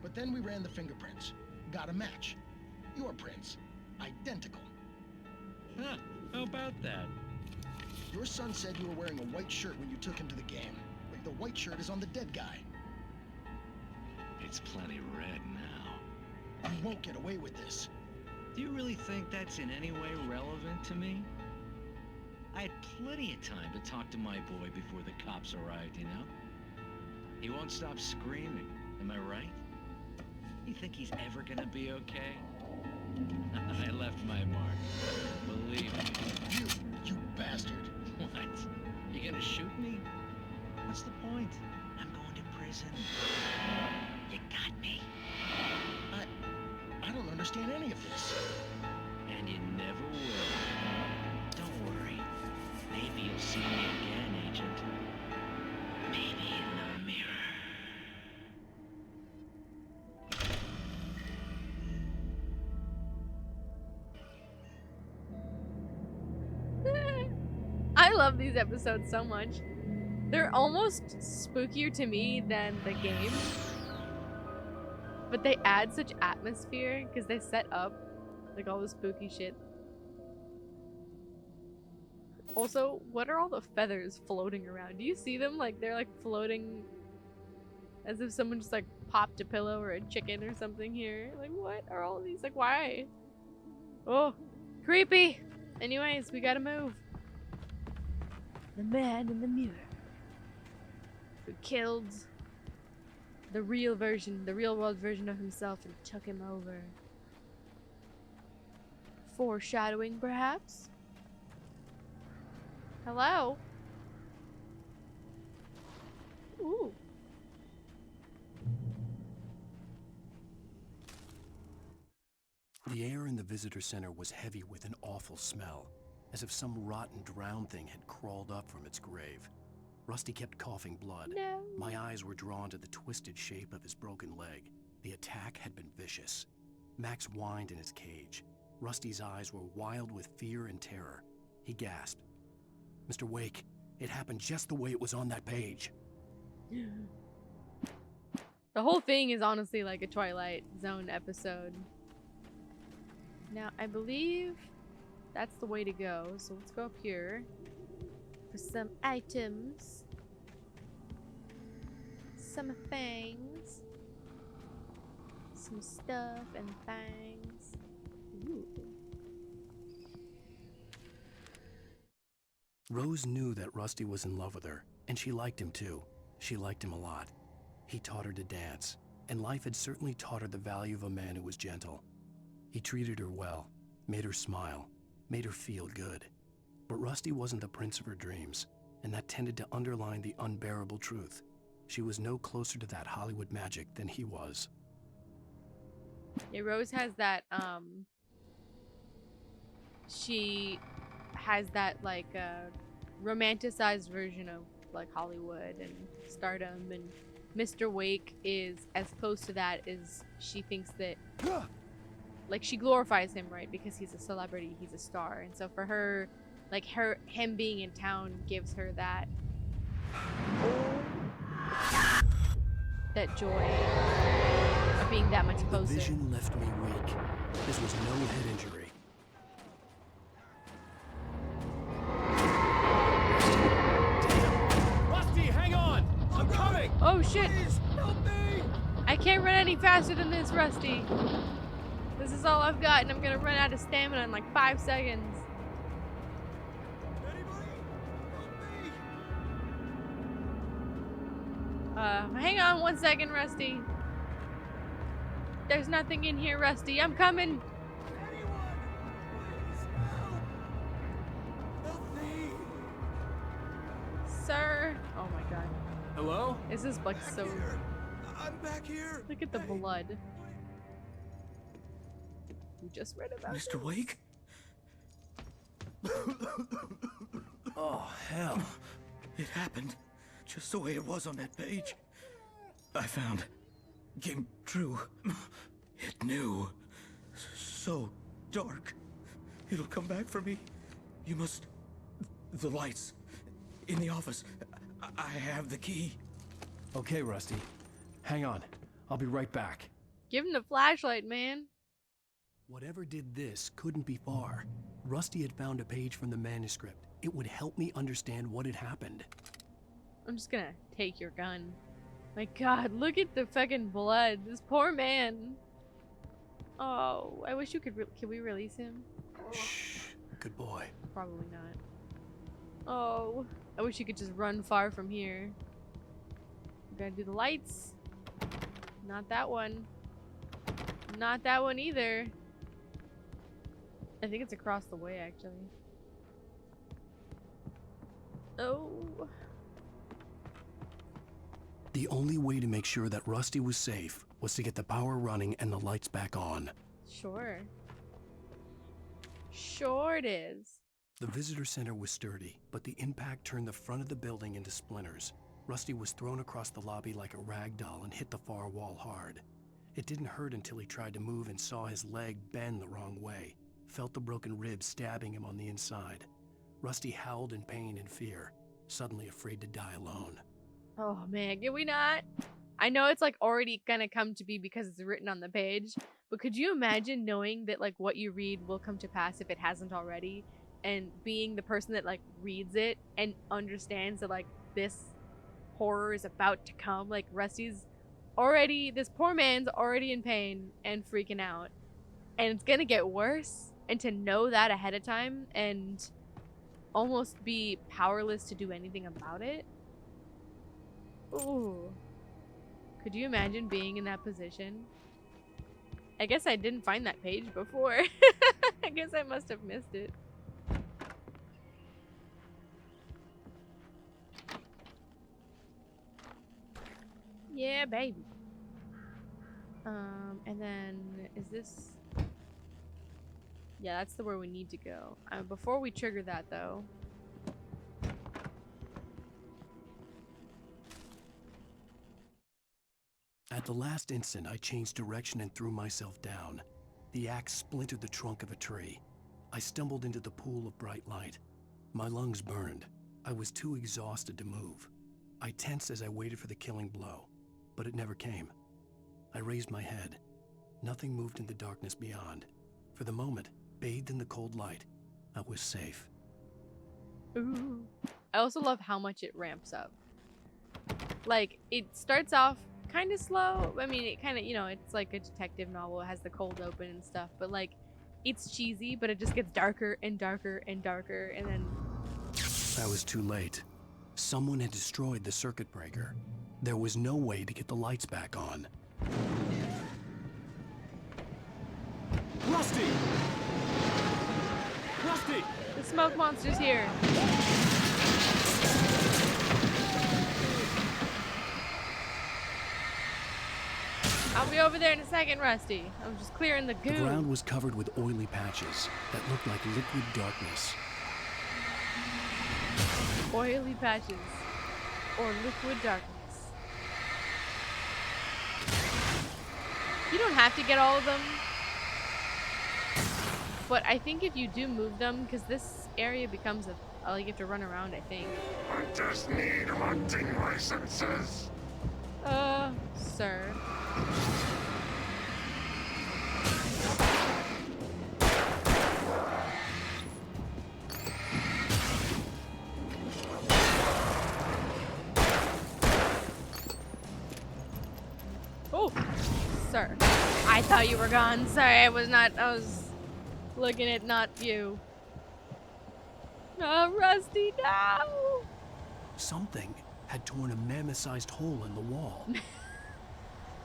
But then we ran the fingerprints. Got a match. Your prints. Identical.
Huh, how about that?
Your son said you were wearing a white shirt when you took him to the game. Like the white shirt is on the dead guy.
It's plenty red now.
You won't get away with this.
Do you really think that's in any way relevant to me? I had plenty of time to talk to my boy before the cops arrived, you know? He won't stop screaming, am I right? You think he's ever gonna be okay? I left my mark. Believe me.
You bastard.
What? You gonna shoot me? What's the point? I'm going to prison. You got me.
I don't understand any of this.
And you never will. Don't worry. Maybe you'll see me again, Agent. Maybe in the mirror.
I love these episodes so much. They're almost spookier to me than the game. But they add such atmosphere because they set up like all the spooky shit. Also, what are all the feathers floating around? Do you see them? Like they're like floating as if someone just like popped a pillow or a chicken or something here. Like what are all of these? Like why? Oh, creepy. Anyways, we gotta move. The man in the mirror who killed the real world version of himself and took him over. Foreshadowing, perhaps? Hello? Ooh.
The air in the visitor center was heavy with an awful smell, as if some rotten drowned thing had crawled up from its grave. Rusty kept coughing blood.
No.
My eyes were drawn to the twisted shape of his broken leg. The attack had been vicious. Max whined in his cage. Rusty's eyes were wild with fear and terror. He gasped. Mr. Wake, it happened just the way it was on that page.
The whole thing is honestly like a Twilight Zone episode. Now, I believe that's the way to go. So let's go up here for some items. Some things. Some stuff and things. Ooh.
Rose knew that Rusty was in love with her, and she liked him too. She liked him a lot. He taught her to dance, and life had certainly taught her the value of a man who was gentle. He treated her well, made her smile, made her feel good. But Rusty wasn't the prince of her dreams, and that tended to underline the unbearable truth. She was no closer to that Hollywood magic than he was.
Yeah, Rose has that, she has that, like, romanticized version of, like, Hollywood and stardom, and Mr. Wake is as close to that as she thinks that, like, she glorifies him, right, because he's a celebrity, he's a star, and so for her, like, him being in town gives her that, that joy of being that much closer.
The vision left me weak. This was no head injury.
Rusty, hang on! I'm coming!
Oh shit!
Please, help me!
I can't run any faster than this, Rusty. This is all I've got, and I'm gonna run out of stamina in like 5 seconds. Hang on 1 second, Rusty. There's nothing in here, Rusty. I'm coming. Sir. Oh my god.
Hello?
This is like so.
I'm back here.
Look at the blood. You just read about
Mr. Wake?
Oh, hell.
It happened just the way it was on that page. I found. Came true. It knew. So dark. It'll come back for me. You must. The lights. In the office. I have the key.
Okay, Rusty. Hang on. I'll be right back.
Give him the flashlight, man.
Whatever did this couldn't be far. Rusty had found a page from the manuscript. It would help me understand what had happened.
I'm just gonna take your gun. My god, look at the fucking blood. This poor man. Oh, I wish you could. Can we release him?
Shh. Good boy.
Probably not. Oh, I wish you could just run far from here. I'm gonna do the lights. Not that one. Not that one either. I think it's across the way, actually. Oh.
The only way to make sure that Rusty was safe was to get the power running and the lights back on.
Sure. Sure it is.
The visitor center was sturdy, but the impact turned the front of the building into splinters. Rusty was thrown across the lobby like a rag doll and hit the far wall hard. It didn't hurt until he tried to move and saw his leg bend the wrong way, felt the broken ribs stabbing him on the inside. Rusty howled in pain and fear, suddenly afraid to die alone.
Oh man, can we not? I know it's like already gonna come to be because it's written on the page, but could you imagine knowing that like what you read will come to pass if it hasn't already, and being the person that like reads it and understands that like this horror is about to come? Like Rusty's already, this poor man's already in pain and freaking out, and it's gonna get worse, and to know that ahead of time and almost be powerless to do anything about it. Ooh. Could you imagine being in that position? I guess I didn't find that page before. I guess I must have missed it. Yeah, baby. And then is this? Yeah, that's the where we need to go. Before we trigger that though.
At the last instant, I changed direction and threw myself down. The axe splintered the trunk of a tree. I stumbled into the pool of bright light. My lungs burned. I was too exhausted to move. I tensed as I waited for the killing blow, but it never came. I raised my head. Nothing moved in the darkness beyond. For the moment, bathed in the cold light, I was safe.
Ooh. I also love how much it ramps up. Like, it starts off kind of slow. I mean, it kind of, you know, it's like a detective novel. It has the cold open and stuff, but like, it's cheesy, but it just gets darker and darker and darker, and then...
I was too late. Someone had destroyed the circuit breaker. There was no way to get the lights back on.
Rusty! Rusty! The smoke monster's here. I'll be over there in a second, Rusty. I'm just clearing the goo.
The ground was covered with oily patches that looked like liquid darkness.
Oily patches. Or liquid darkness. You don't have to get all of them. But I think if you do move them, because this area becomes a... like, you have to run around, I think.
I just need hunting licenses.
Sir. Oh, sir. I thought you were gone. Sorry, I was looking at not you. Oh, Rusty, no!
Something had torn a mammoth-sized hole in the wall.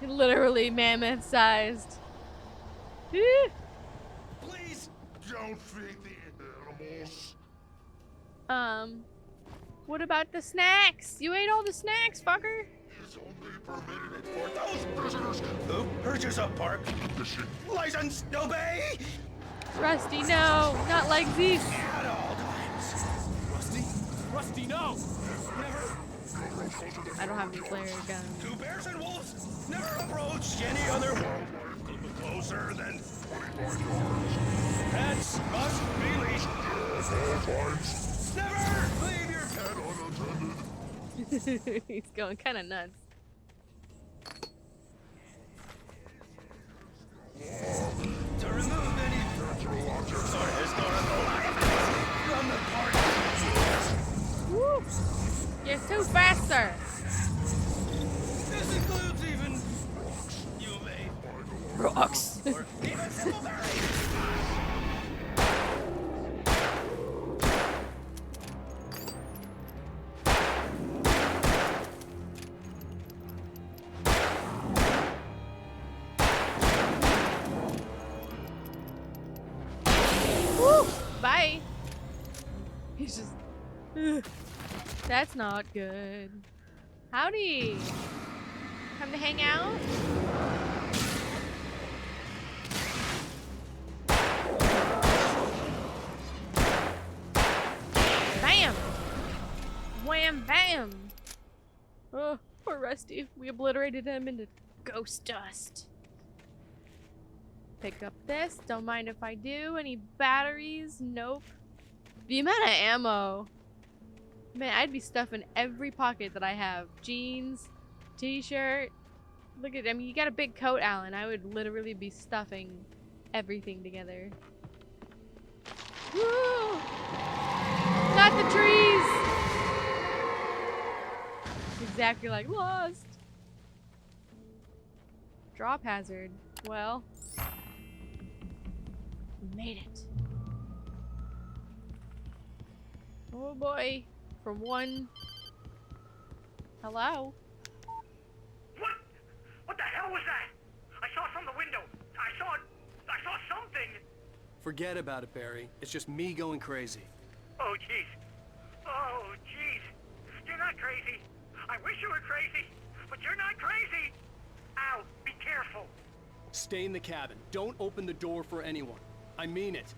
Literally mammoth-sized.
Please don't feed the animals.
What about the snacks? You ate all the snacks, fucker.
It's only permitted for those prisoners
who purchase a park license. Obey.
Rusty, no, not like this.
At all times.
Rusty, no!
I don't have any flare guns.
Two bears and wolves never approach any other closer than 25 yards. Pets must be leashed. Never leave your pet unattended.
He's going kind of nuts.
To remove any sort of historical items from the party.
Woo! You're too fast, sir.
This includes even you may
rocks.
Or even simple berries.
Woo! Bye. He's just... That's not good. Howdy. Come to hang out? Bam! Wham bam! Oh, poor Rusty. We obliterated him into ghost dust. Pick up this. Don't mind if I do. Any batteries? Nope. The amount of ammo. Man, I'd be stuffing every pocket that I have. Jeans, t-shirt. Look at, I mean, you got a big coat, Alan. I would literally be stuffing everything together. Woo! Not the trees! Exactly like Lost. Drop hazard. Well, we made it. Oh boy. From one. Hello?
What the hell was that? I saw it from the window. I saw something.
Forget about it, Barry. It's just me going crazy.
Oh, jeez. Oh, jeez. You're not crazy. I wish you were crazy, but you're not crazy. Ow, be careful.
Stay in the cabin. Don't open the door for anyone. I mean it.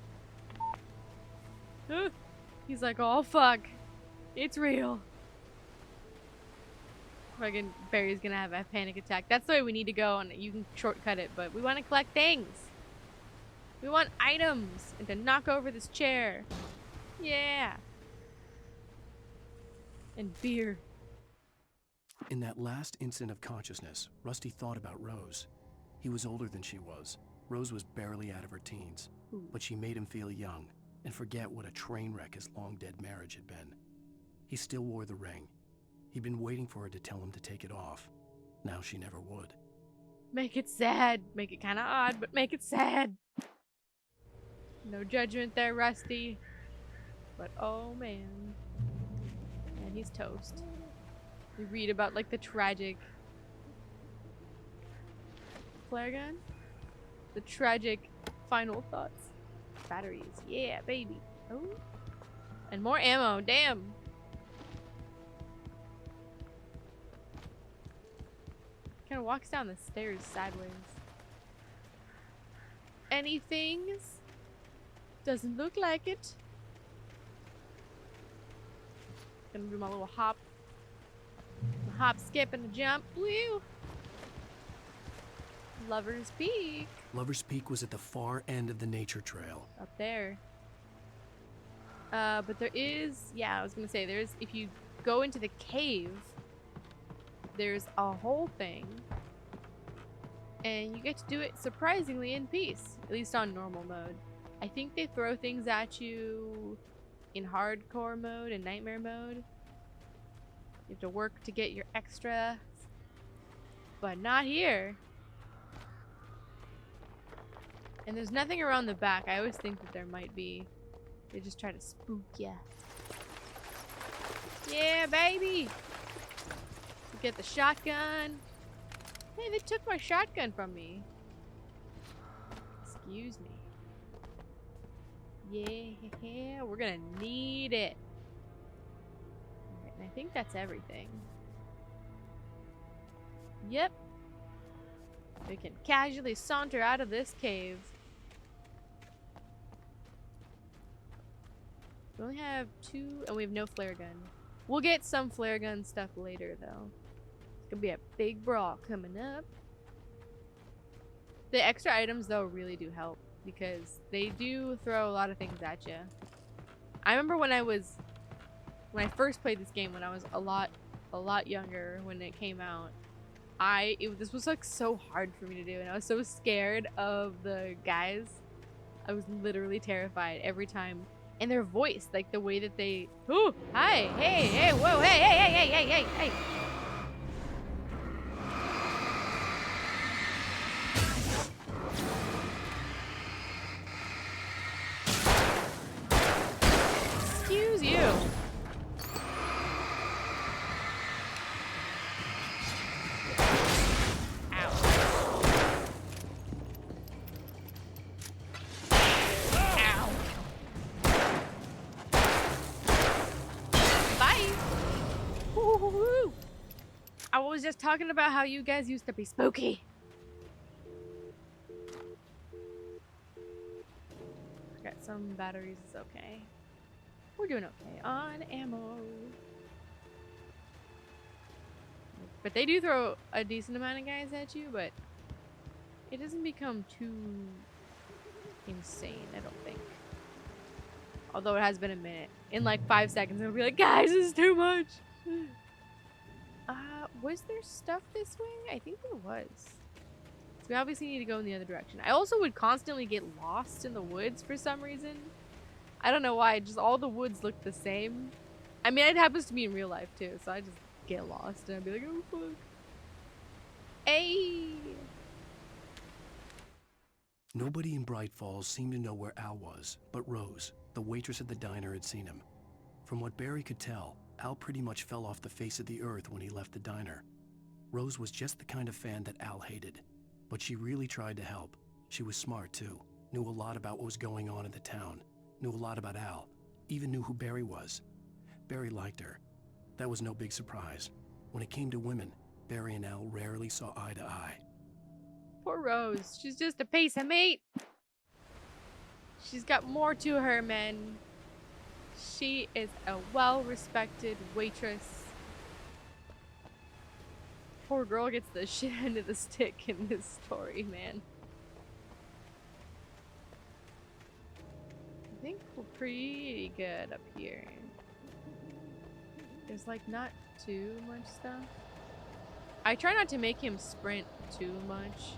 He's like, oh fuck. It's real. Fucking Barry's gonna have a panic attack. That's the way we need to go, and you can shortcut it, but we want to collect things. We want items and to knock over this chair. Yeah. And beer.
In that last instant of consciousness, Rusty thought about Rose. He was older than she was. Rose was barely out of her teens, but she made him feel young and forget what a train wreck his long-dead marriage had been. He still wore the ring. He'd been waiting for her to tell him to take it off. Now she never would.
Make it sad. Make it kind of odd, but make it sad. No judgment there, Rusty. But oh man. Man, he's toast. You read about like the tragic flare gun? The tragic final thoughts. Batteries. Yeah, baby. Oh. And more ammo. Damn. Kind of walks down the stairs sideways. Anything? Doesn't look like it. Gonna do my little hop. Hop, skip, and a jump. Woo! Lover's Peak.
Lover's Peak was at the far end of the nature trail.
Up there. But there is, yeah, I was gonna say, there's, if you go into the cave, there's a whole thing. And you get to do it surprisingly in peace, at least on normal mode. I think they throw things at you in hardcore mode and nightmare mode. You have to work to get your extra, but not here. And there's nothing around the back. I always think that there might be. They just try to spook ya. Yeah, baby! You get the shotgun. Hey, they took my shotgun from me. Excuse me. Yeah, we're gonna need it. Alright, and I think that's everything. Yep. We can casually saunter out of this cave. We only have 2, and we have no flare gun. We'll get some flare gun stuff later, though. It's gonna be a big brawl coming up. The extra items, though, really do help, because they do throw a lot of things at you. I remember when I first played this game, when I was a lot younger, when it came out, this was like so hard for me to do, and I was so scared of the guys. I was literally terrified every time. And their voice, like the way that they, ooh, hi, hey, whoa, hey. Excuse you. I was just talking about how you guys used to be spooky. Got some batteries, it's okay. We're doing okay on ammo. But they do throw a decent amount of guys at you, but it doesn't become too insane, I don't think. Although it has been a minute. In like 5 seconds, I'll be like, guys, this is too much. Was there stuff this way? I think there was. So we obviously need to go in the other direction. I also would constantly get lost in the woods for some reason. I don't know why, just all the woods look the same. I mean, it happens to me in real life too, so I just get lost and I'd be like, oh fuck. Hey!
Nobody in Bright Falls seemed to know where Al was, but Rose, the waitress at the diner, had seen him. From what Barry could tell, Al pretty much fell off the face of the earth when he left the diner. Rose was just the kind of fan that Al hated, but she really tried to help. She was smart too, knew a lot about what was going on in the town, knew a lot about Al, even knew who Barry was. Barry liked her. That was no big surprise. When it came to women, Barry and Al rarely saw eye to eye.
Poor Rose, she's just a piece of meat. She's got more to her, man. She is a well-respected waitress. Poor girl gets the shit end of the stick in this story, man. I think we're pretty good up here. There's like not too much stuff. I try not to make him sprint too much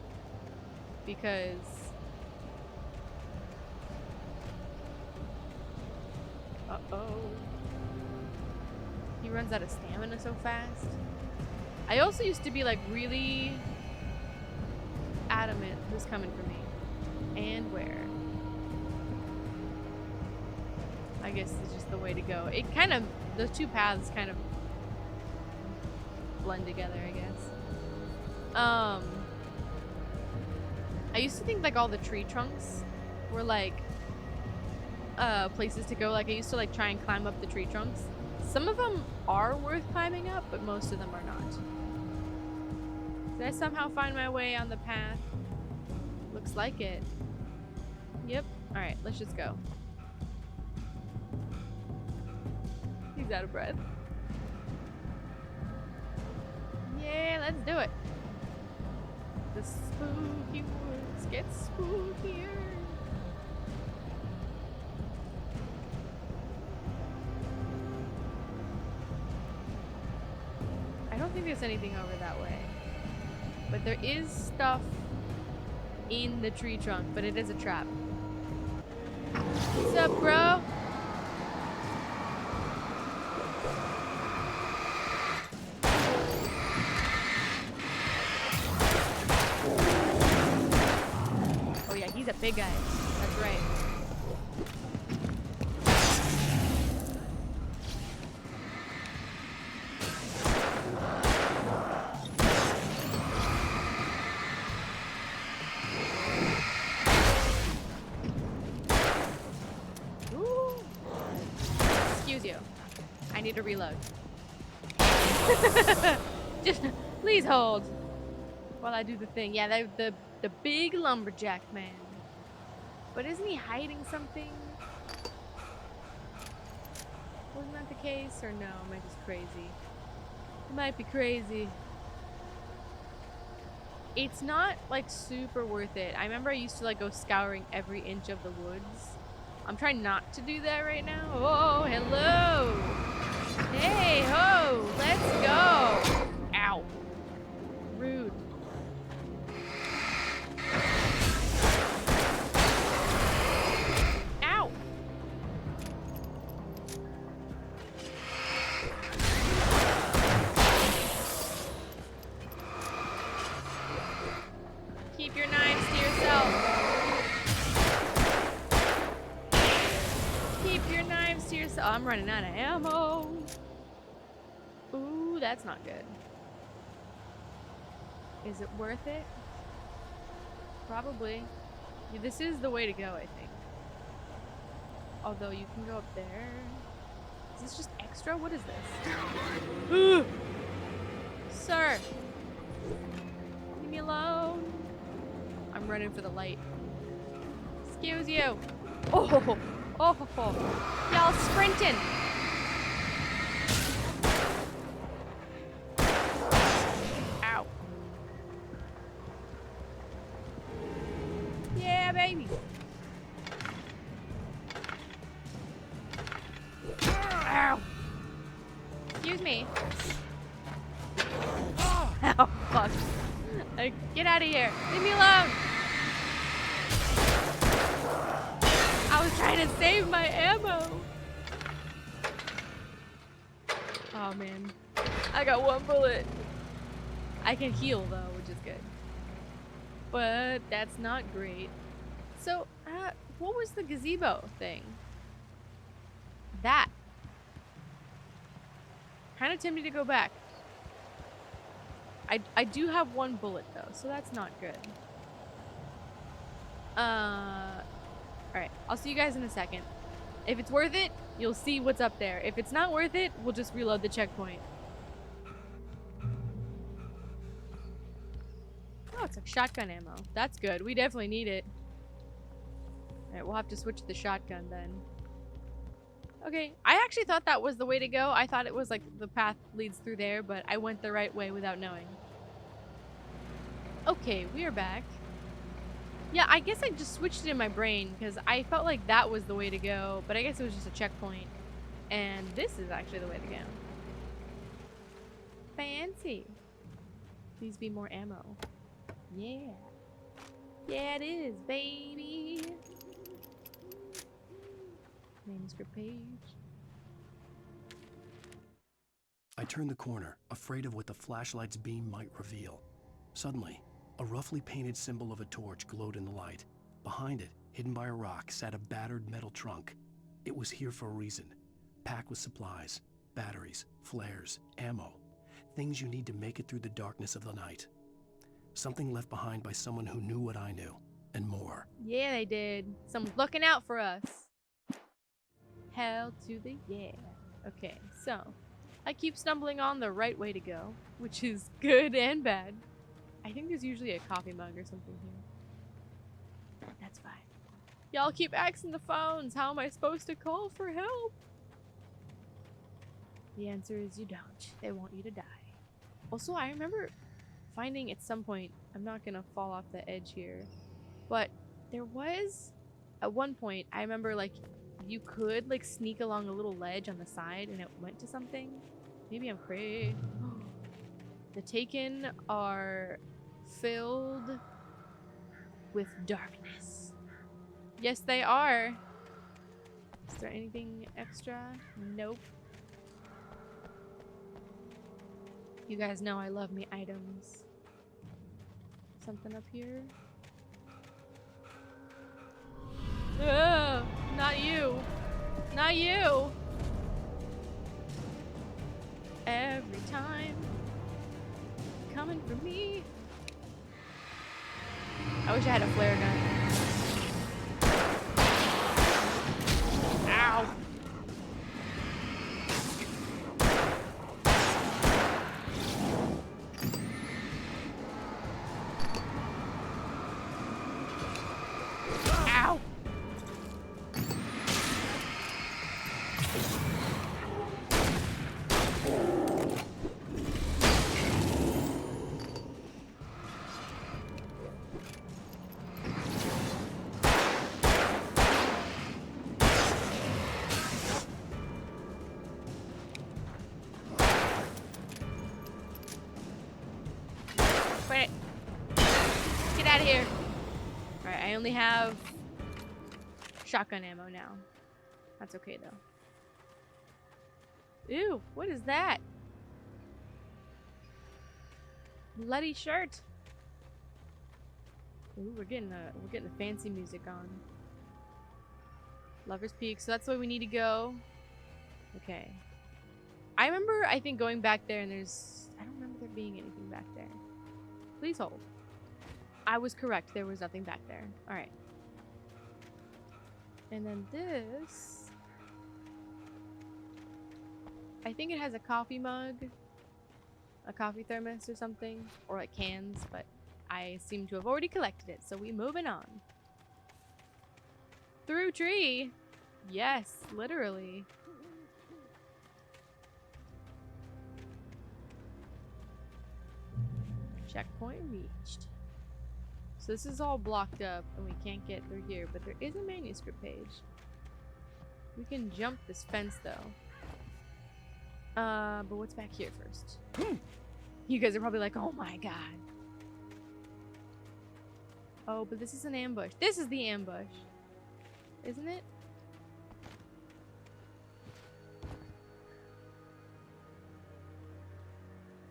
because he runs out of stamina so fast. I also used to be like really adamant who's coming for me and where. I guess it's just the way to go. It kind of, those two paths kind of blend together, I guess. I used to think like all the tree trunks were like places to go. Like I used to like try and climb up the tree trunks. Some of them are worth climbing up, but most of them are not. Did I somehow find my way on the path? Looks like it. Yep. Alright, let's just go. He's out of breath. Yeah, let's do it. The spooky woods get spookier. I don't think there's anything over that way. But there is stuff in the tree trunk, but it is a trap. What's up, bro? Oh yeah, he's a big guy. That's right. I need to reload. Just please hold while I do the thing. Yeah, the big lumberjack man. But isn't he hiding something? Wasn't that the case? Or no, am I just crazy? It might be crazy. It's not like super worth it. I remember I used to like go scouring every inch of the woods. I'm trying not to do that right now. Oh, hello. Hey ho, let's go. Ow. Rude. Ow. Keep your knives to yourself. Keep your knives to yourself. Oh, I'm running out of ammo. Ooh, that's not good. Is it worth it? Probably. Yeah, this is the way to go, I think. Although you can go up there. Is this just extra? What is this? Sir! Leave me alone. I'm running for the light. Excuse you. Oh! Oh! Y'all sprinting! Ow. Yeah, baby. Like, get out of here. Leave me alone. I was trying to save my ammo. Oh, man. I got 1 bullet. I can heal, though, which is good. But that's not great. So, what was the gazebo thing? That. Kind of tempted to go back. I do have 1 bullet, though, so that's not good. Alright, I'll see you guys in a second. If it's worth it, you'll see what's up there. If it's not worth it, we'll just reload the checkpoint. Oh, it's like shotgun ammo. That's good. We definitely need it. Alright, we'll have to switch to the shotgun then. Okay, I actually thought that was the way to go. I thought it was like the path leads through there, but I went the right way without knowing. Okay, we are back. Yeah, I guess I just switched it in my brain because I felt like that was the way to go, but I guess it was just a checkpoint. And this is actually the way to go. Fancy. Please be more ammo. Yeah. Yeah, it is, baby. Manuscript page.
I turned the corner, afraid of what the flashlight's beam might reveal. Suddenly, a roughly painted symbol of a torch glowed in the light. Behind it, hidden by a rock, sat a battered metal trunk. It was here for a reason. Packed with supplies, batteries, flares, ammo. Things you need to make it through the darkness of the night. Something left behind by someone who knew what I knew, and more.
Yeah, they did. Someone's looking out for us. Hell to the yeah. Okay, so I keep stumbling on the right way to go, which is good and bad. I think there's usually a coffee mug or something here. That's fine. Y'all keep axing the phones. How am I supposed to call for help? The answer is you don't. They want you to die. Also, I remember finding at some point, I'm not gonna fall off the edge here, but there was, at one point, I remember like you could like sneak along a little ledge on the side and it went to something. Maybe I'm crazy. The Taken are filled with darkness. Yes, they are. Is there anything extra? Nope. You guys know I love me items. Something up here? Ugh, not you. Not you. Every time. Coming for me. I wish I had a flare gun. Ow. Ow. Wait. Get out of here. Alright, I only have shotgun ammo now. That's okay though. Ew, what is that? Bloody shirt. Ooh, we're getting the fancy music on. Lover's Peak, so that's where we need to go. Okay. I remember, I think, going back there and there's... I don't remember there being anything back there. Please hold. I was correct. There was nothing back there. Alright. And then this... I think it has a coffee mug. A coffee thermos or something. Or like cans, but I seem to have already collected it. So we moving on. Through tree. Yes, literally. Checkpoint reached. So this is all blocked up and we can't get through here, but there is a manuscript page. We can jump this fence though. But what's back here first? You guys are probably like, oh my god. Oh, but this is an ambush. This is the ambush. Isn't it?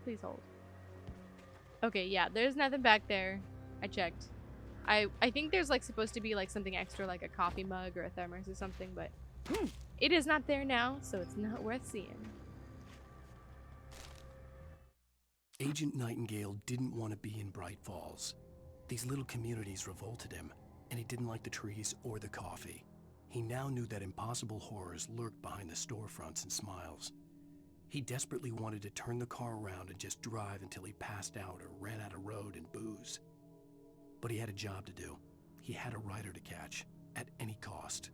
Please hold. Okay, yeah, there's nothing back there. I checked. I think there's like supposed to be like something extra, like a coffee mug or a thermos or something, but it is not there now, so it's not worth seeing.
Agent Nightingale didn't want to be in Bright Falls. These little communities revolted him, and he didn't like the trees or the coffee. He now knew that impossible horrors lurked behind the storefronts and smiles. He desperately wanted to turn the car around and just drive until he passed out or ran out of road and booze. But he had a job to do. He had a rider to catch, at any cost.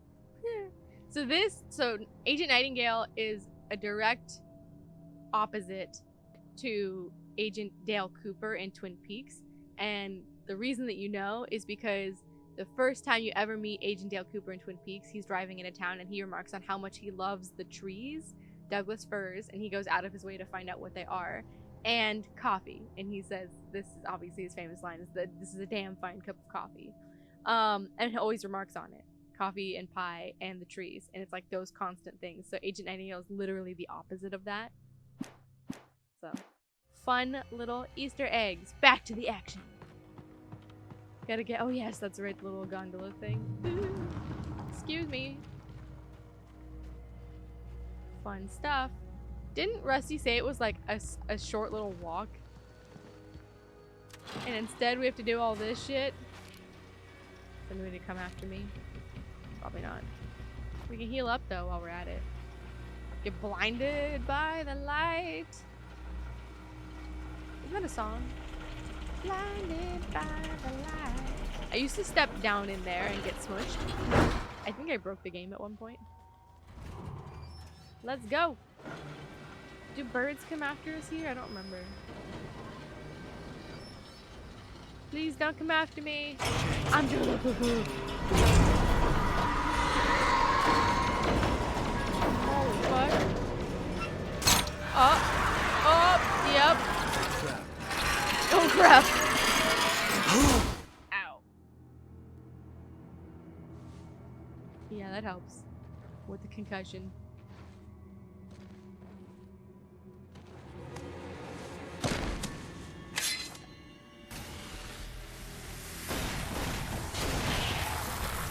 So Agent Nightingale is a direct opposite to Agent Dale Cooper in Twin Peaks. And the reason that you know is because the first time you ever meet Agent Dale Cooper in Twin Peaks, he's driving into town and he remarks on how much he loves the trees, Douglas firs, and he goes out of his way to find out what they are, and coffee. And he says, this is obviously his famous line, is that this is a damn fine cup of coffee. And he always remarks on it. Coffee and pie and the trees. And it's like those constant things. So Agent Nightingale is literally the opposite of that. So, fun little Easter eggs. Back to the action. Gotta get, oh yes, that's right, the little gondola thing. Excuse me. Fun stuff. Didn't Rusty say it was like a short little walk? And instead we have to do all this shit? Somebody to come after me? Probably not. We can heal up though while we're at it. Get blinded by the light. Isn't that a song? Blinded by the light. I used to step down in there and get smushed. I think I broke the game at one point. Let's go. Do birds come after us here? I don't remember. Please don't come after me. I'm doing a poo-poo. Holy fuck. Oh, yep. Oh crap. Ow. Yeah, that helps. With the concussion.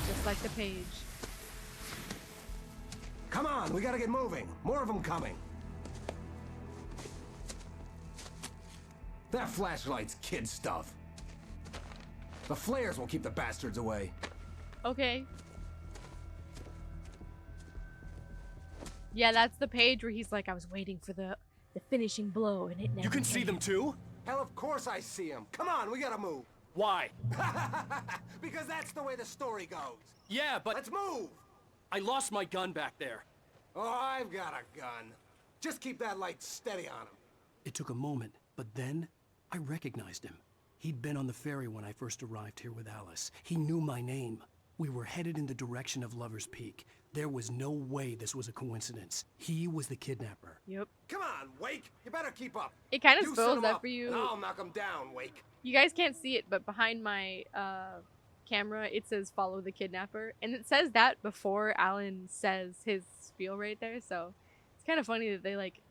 Just like the page.
Come on, we gotta get moving. More of them coming. That flashlight's kid stuff. The flares will keep the bastards away.
Okay. Yeah, that's the page where he's like, I was waiting for the finishing blow and it never
You can see
came.
them too? Hell, of course I see them. Come on, we gotta move. Why? Because that's the way the story goes.
Yeah, but
Let's move!
I lost my gun back there.
Oh, I've got a gun. Just keep that light steady on him.
It took a moment, but then I recognized him. He'd been on the ferry when I first arrived here with Alice. He knew my name. We were headed in the direction of Lover's Peak. There was no way this was a coincidence. He was the kidnapper.
Yep.
Come on, Wake. You better keep up.
It kind of
You
spoils
set 'em
that
up,
for you.
and I'll knock him down, Wake.
You guys can't see it, but behind my camera, it says follow the kidnapper. And it says that before Alan says his spiel right there. So it's kind of funny that they like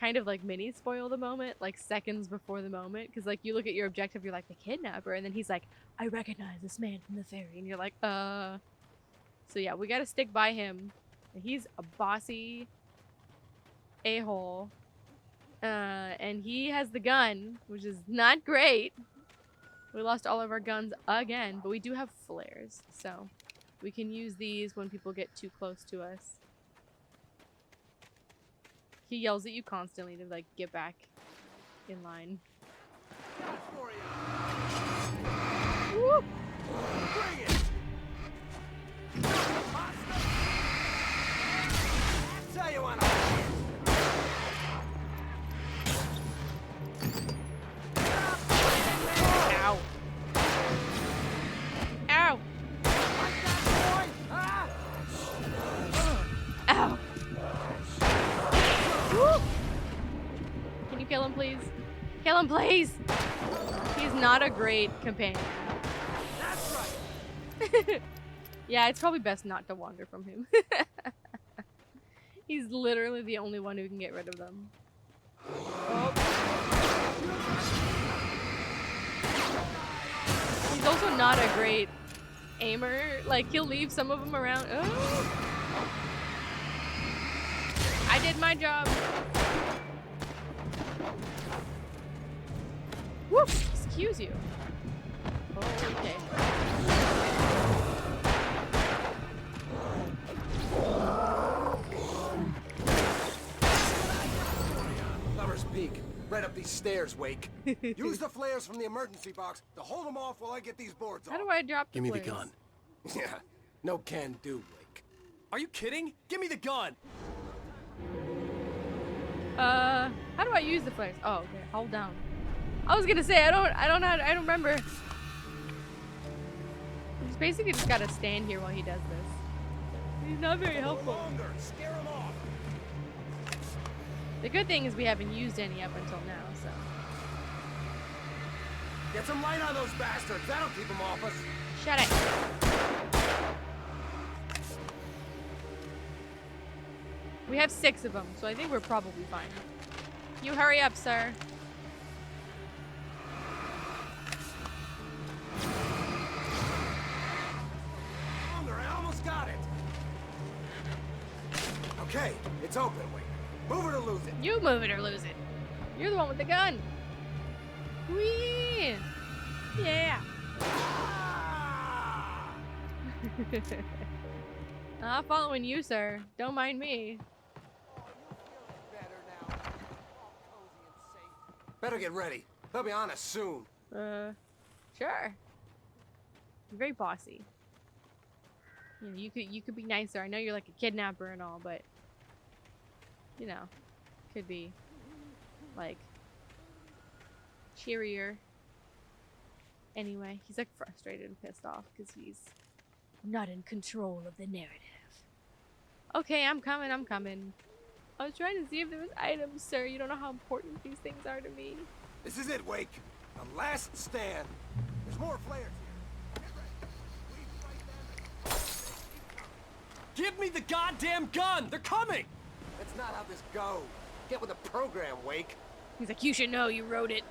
kind of like mini spoil the moment, like seconds before the moment. Because like you look at your objective, you're like the kidnapper. And then he's like, I recognize this man from the ferry. And you're like, So yeah, we got to stick by him. He's a bossy a-hole. And he has the gun, which is not great. We lost all of our guns again, but we do have flares, so we can use these when people get too close to us. He yells at you constantly to like get back in line. Woo!
Bring it! Tell you what,
Ow. Ow. Ow. Woo! Can you kill him, please? Kill him, please! He's not a great companion. Yeah, it's probably best not to wander from him. He's literally the only one who can get rid of them. Oh. He's also not a great aimer. Like, he'll leave some of them around. Oh. I did my job. Whoop! Excuse you. Oh, okay.
Lover's Peak. Right up these stairs, Wake. Use the flares from the emergency box to hold them off while I get these boards off.
How do I drop the
Give me the
flares?
gun.
Yeah, no can do, Wake.
Are you kidding? Give me the gun.
How do I use the flares? Oh, okay. Hold down. I was gonna say I don't remember. He's basically just gotta stand here while he does this. He's not very helpful.
Scare him off.
The good thing is we haven't used any up until now, so.
Get some light on those bastards. That'll keep them off us.
Shut it. We have 6 of them, so I think we're probably fine. You hurry up, sir.
I almost got it. Okay, it's open, Wake. Move it or lose it.
You move it or lose it. You're the one with the gun. Whee! Yeah. I'm following you, sir. Don't mind me.
Better get ready. They'll be on us soon.
Sure. You're very bossy. You know, you could be nicer. I know you're like a kidnapper and all, but you know, could be like cheerier. Anyway, he's like frustrated and pissed off because he's not in control of the narrative. Okay, I'm coming. I was trying to see if there was items, sir. You don't know how important these things are to me.
This is it, Wake. The last stand. There's more flares here.
Give me the goddamn gun! They're coming!
That's not how this goes. Get with the program, Wake.
He's like, you should know. You wrote it.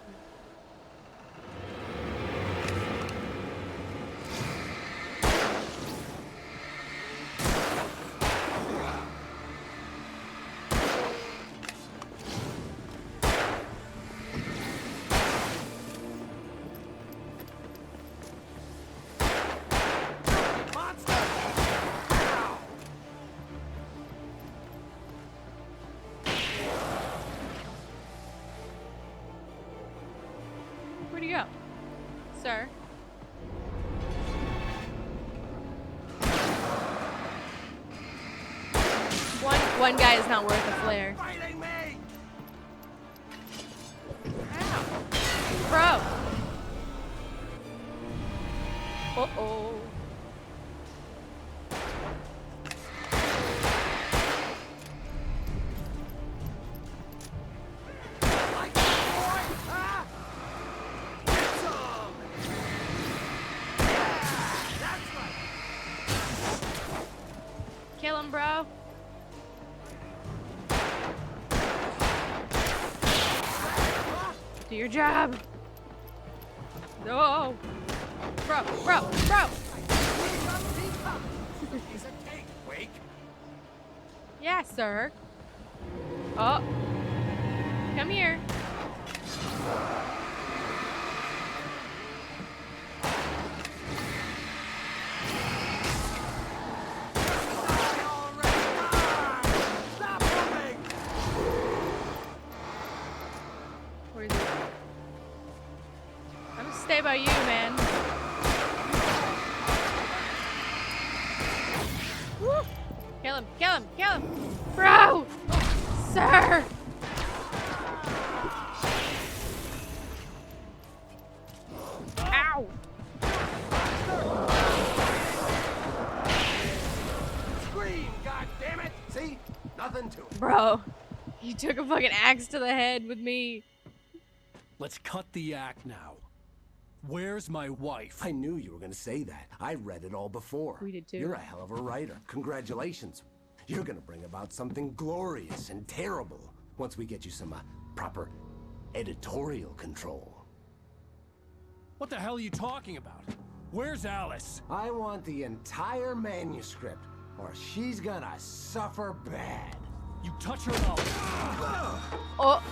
Where'd he go? Sir? One guy is not worth a flare. Ow. Bro! Uh-oh. Kill him, bro. Do your job. No. Bro.
Piece of cake, Wake.
Yeah, sir. Oh. Come here. Where is he? I'm gonna stay by you, man. Woo! Kill him! Bro! Sir! Ow!
Scream, goddammit! See? Nothing to it.
Bro, you took a fucking axe to the head with me.
Let's cut the act now. Where's my wife?
I knew you were gonna say that. I read it all before.
We did too.
You're a hell of a writer. Congratulations. You're gonna bring about something glorious and terrible once we get you some proper editorial control.
What the hell are you talking about? Where's Alice?
I want the entire manuscript, or she's gonna suffer bad.
You touch her and I'll...
Oh.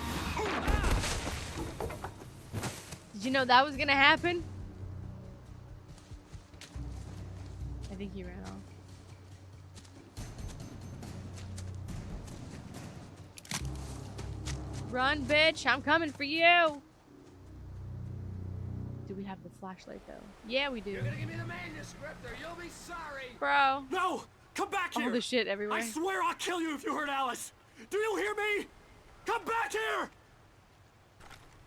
Did you know that was gonna happen? I think he ran off. Run, bitch! I'm coming for you! Do we have the flashlight though? Yeah, we do.
You're gonna give me the manuscript or you'll be sorry!
Bro!
No! Come back here!
All the shit everywhere.
I swear I'll kill you if you hurt Alice! Do you hear me? Come back here!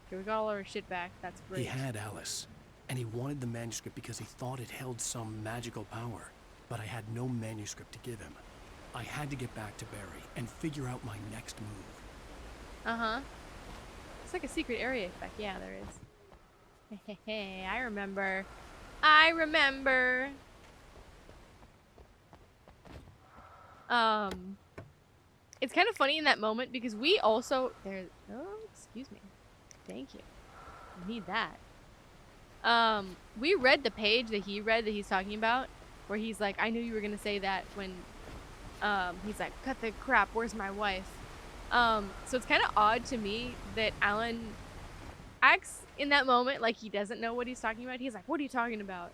Okay, we got all our shit back. That's great.
He had Alice, and he wanted the manuscript because he thought it held some magical power. But I had no manuscript to give him. I had to get back to Barry and figure out my next move.
Uh-huh. It's like a secret area back. Yeah, there is. Hey, I remember. I remember. It's kind of funny in that moment because we also oh, excuse me. Thank you. I need that. We read the page that he read that he's talking about, where he's like, I knew you were gonna say that when he's like, cut the crap, where's my wife? So it's kind of odd to me that Alan acts in that moment like he doesn't know what he's talking about. He's like, what are you talking about?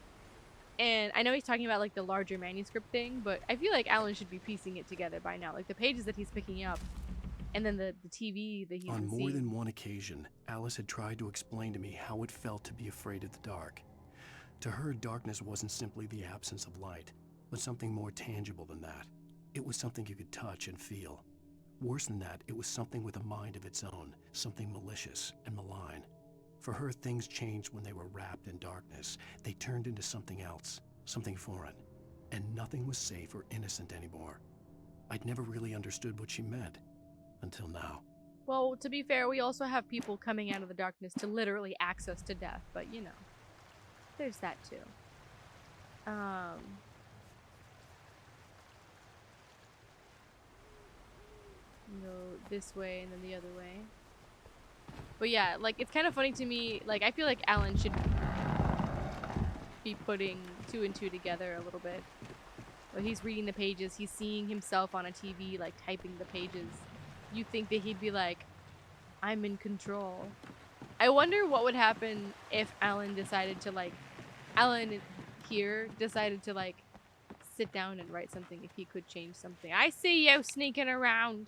And I know he's talking about like the larger manuscript thing, but I feel like Alan should be piecing it together by now. Like the pages that he's picking up and then the TV that he's
On more
seeing.
than one occasion, Alice had tried to explain to me how it felt to be afraid of the dark. To her, darkness wasn't simply the absence of light, but something more tangible than that. It was something you could touch and feel. Worse than that, it was something with a mind of its own, something malicious and malign. For her, things changed when they were wrapped in darkness. They turned into something else, something foreign, and nothing was safe or innocent anymore. I'd never really understood what she meant, until now.
Well, to be fair, we also have people coming out of the darkness to literally axe us to death, but you know, there's that too. Go this way and then the other way. But yeah, like it's kind of funny to me. Like I feel like Alan should be putting 2 and 2 together a little bit. But he's reading the pages, he's seeing himself on a TV, like typing the pages. You think that he'd be like, I'm in control. I wonder what would happen if Alan decided to like, Alan here decided to like sit down and write something if he could change something. I see you sneaking around.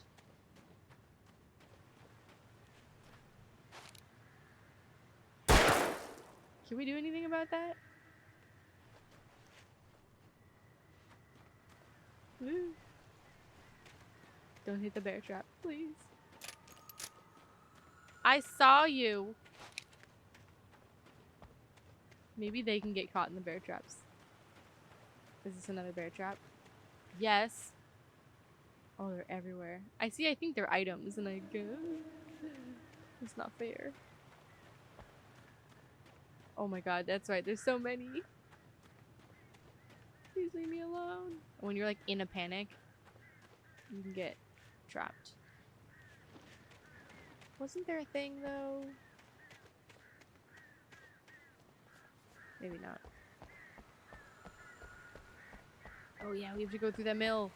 Can we do anything about that? Woo. Don't hit the bear trap, please. I saw you. Maybe they can get caught in the bear traps. Is this another bear trap? Yes. Oh, they're everywhere. I think they're items and I go. It's not fair. Oh my god, that's right. There's so many. Please leave me alone. When you're like in a panic, you can get trapped. Wasn't there a thing though? Maybe not. Oh yeah, we have to go through that mill.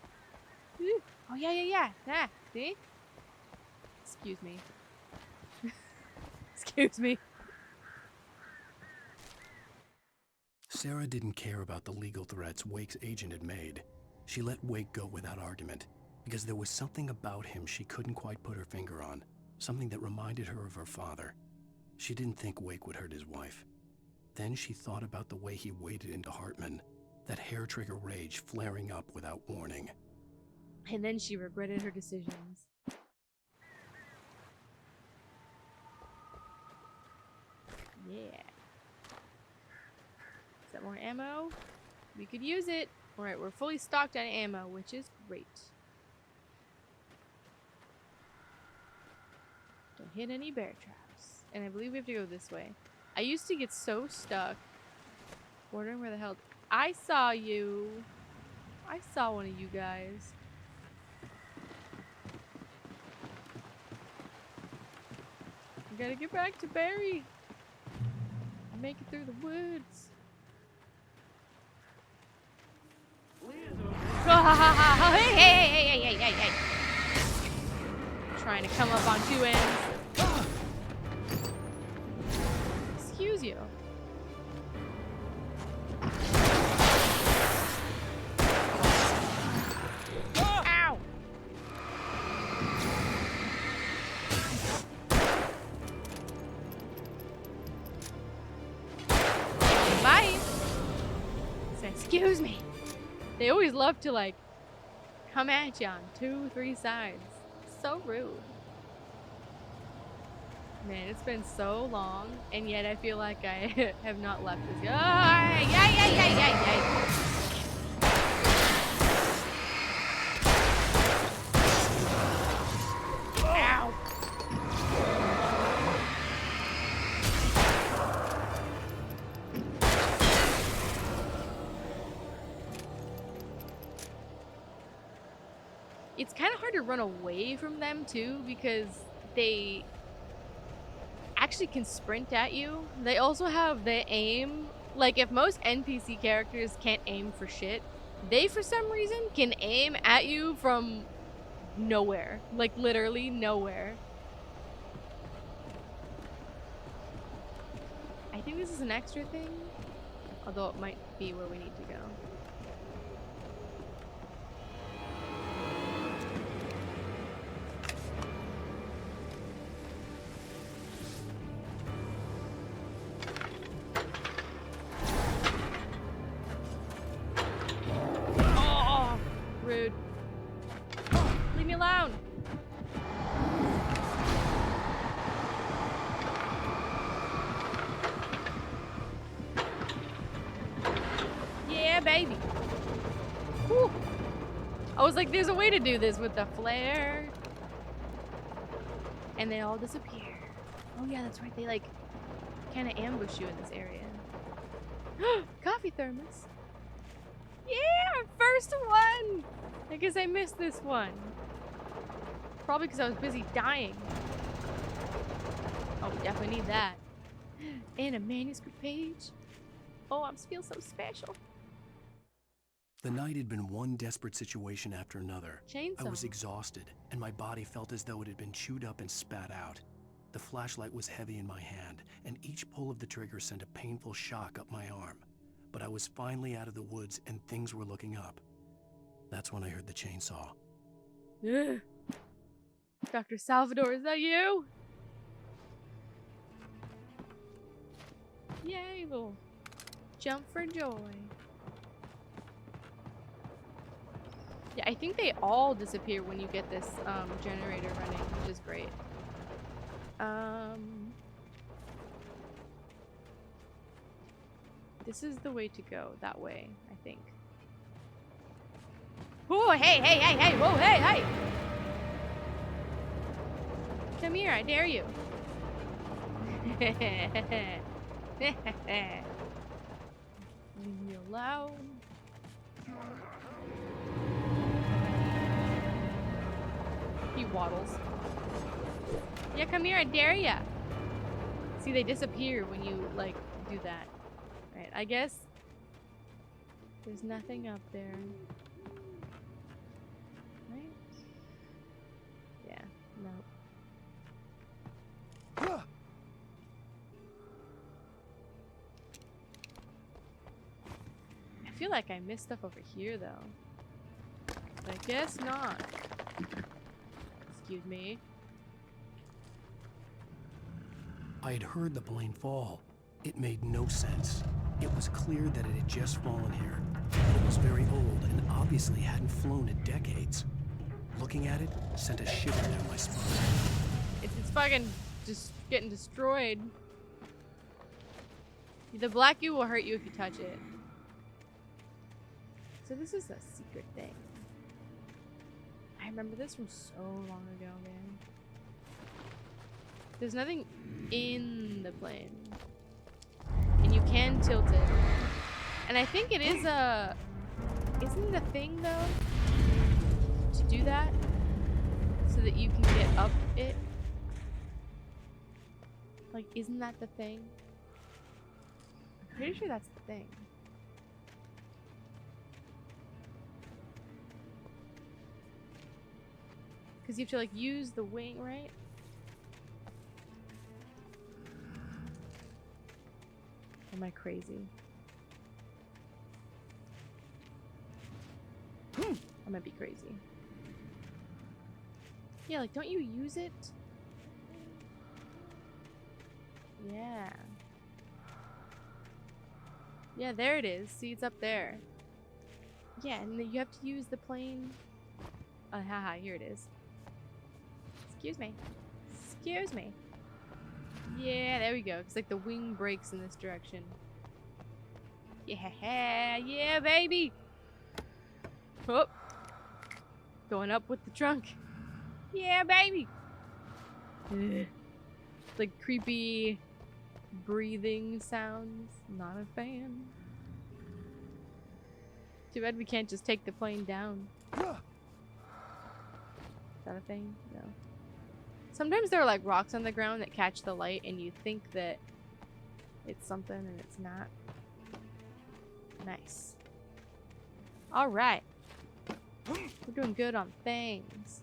Woo. Oh yeah. Ah, see? Excuse me. Excuse me.
Sarah didn't care about the legal threats Wake's agent had made. She let Wake go without argument, because there was something about him she couldn't quite put her finger on, something that reminded her of her father. She didn't think Wake would hurt his wife. Then she thought about the way he waded into Hartman, that hair-trigger rage flaring up without warning.
And then she regretted her decisions. Yeah. Is that more ammo? We could use it. Alright, we're fully stocked on ammo, which is great. Don't hit any bear traps. And I believe we have to go this way. I used to get so stuck wondering where the hell... I saw you. I saw one of you guys. I gotta get back to Barry. Make it through the woods. Hey, hey, hey, hey, hey, hey, hey. Trying to come up on two ends. Excuse you. Ow! Bye. So, excuse me. They always love to like come at you on 2-3 sides. So rude. Man, it's been so long, and yet I feel like I have not left this. Oh, yay, yay, yay, yay, yay. Ow. It's kind of hard to run away from them too, because they actually can sprint at you. They also have the aim. Like, if most NPC characters can't aim for shit, they for some reason can aim at you from nowhere. Like, literally nowhere. I think this is an extra thing, although it might be where we need to go. Rude. Leave me alone. Yeah, baby. Whew. I was like, there's a way to do this with the flare. And they all disappear. Oh yeah, that's right. They like kind of ambush you in this area. Coffee thermos. Yeah, first one! I guess I missed this one. Probably because I was busy dying. Oh, we definitely need that. And a manuscript page. Oh, I feel so special.
The night had been one desperate situation after another.
Chainsaw.
I was exhausted, and my body felt as though it had been chewed up and spat out. The flashlight was heavy in my hand, and each pull of the trigger sent a painful shock up my arm. But I was finally out of the woods and things were looking up. That's when I heard the chainsaw.
Ugh. Dr. Salvador, is that you? Yay, we'll jump for joy. Yeah, I think they all disappear when you get this generator running, which is great. This is the way to go. That way, I think. Oh, hey, hey, hey, hey, whoa, hey, hey! Come here, I dare you. Leave me alone. He waddles. Yeah, come here, I dare ya. See, they disappear when you, like, do that. Right, I guess there's nothing up there. Right? Yeah, no. I feel like I missed stuff over here, though. I guess not. Excuse me.
I had heard the plane fall. It made no sense. It was clear that it had just fallen here. It was very old and obviously hadn't flown in decades. Looking at it sent a shiver down my spine.
It's fucking just getting destroyed. The black goo will hurt you if you touch it. So this is a secret thing. I remember this from so long ago, man. There's nothing in the plane. you can tilt it. And I think it is a... Isn't it a thing, though? To do that? So that you can get up it? Like, isn't that the thing? I'm pretty sure that's the thing. Because you have to, like, use the wing, right? Am I crazy? I might be crazy. Yeah, like, don't you use it? Yeah. Yeah, there it is. See, it's up there. Yeah, and then you have to use the plane. Oh, haha, here it is. Excuse me. Excuse me. Yeah, there we go. It's like the wing breaks in this direction. Yeah, yeah, baby. Oh. Going up with the trunk. Yeah, baby. Ugh. Like creepy breathing sounds. Not a fan. Too bad we can't just take the plane down. Is that a thing? No. Sometimes there are like rocks on the ground that catch the light and you think that it's something and it's not. Nice. Alright. We're doing good on things.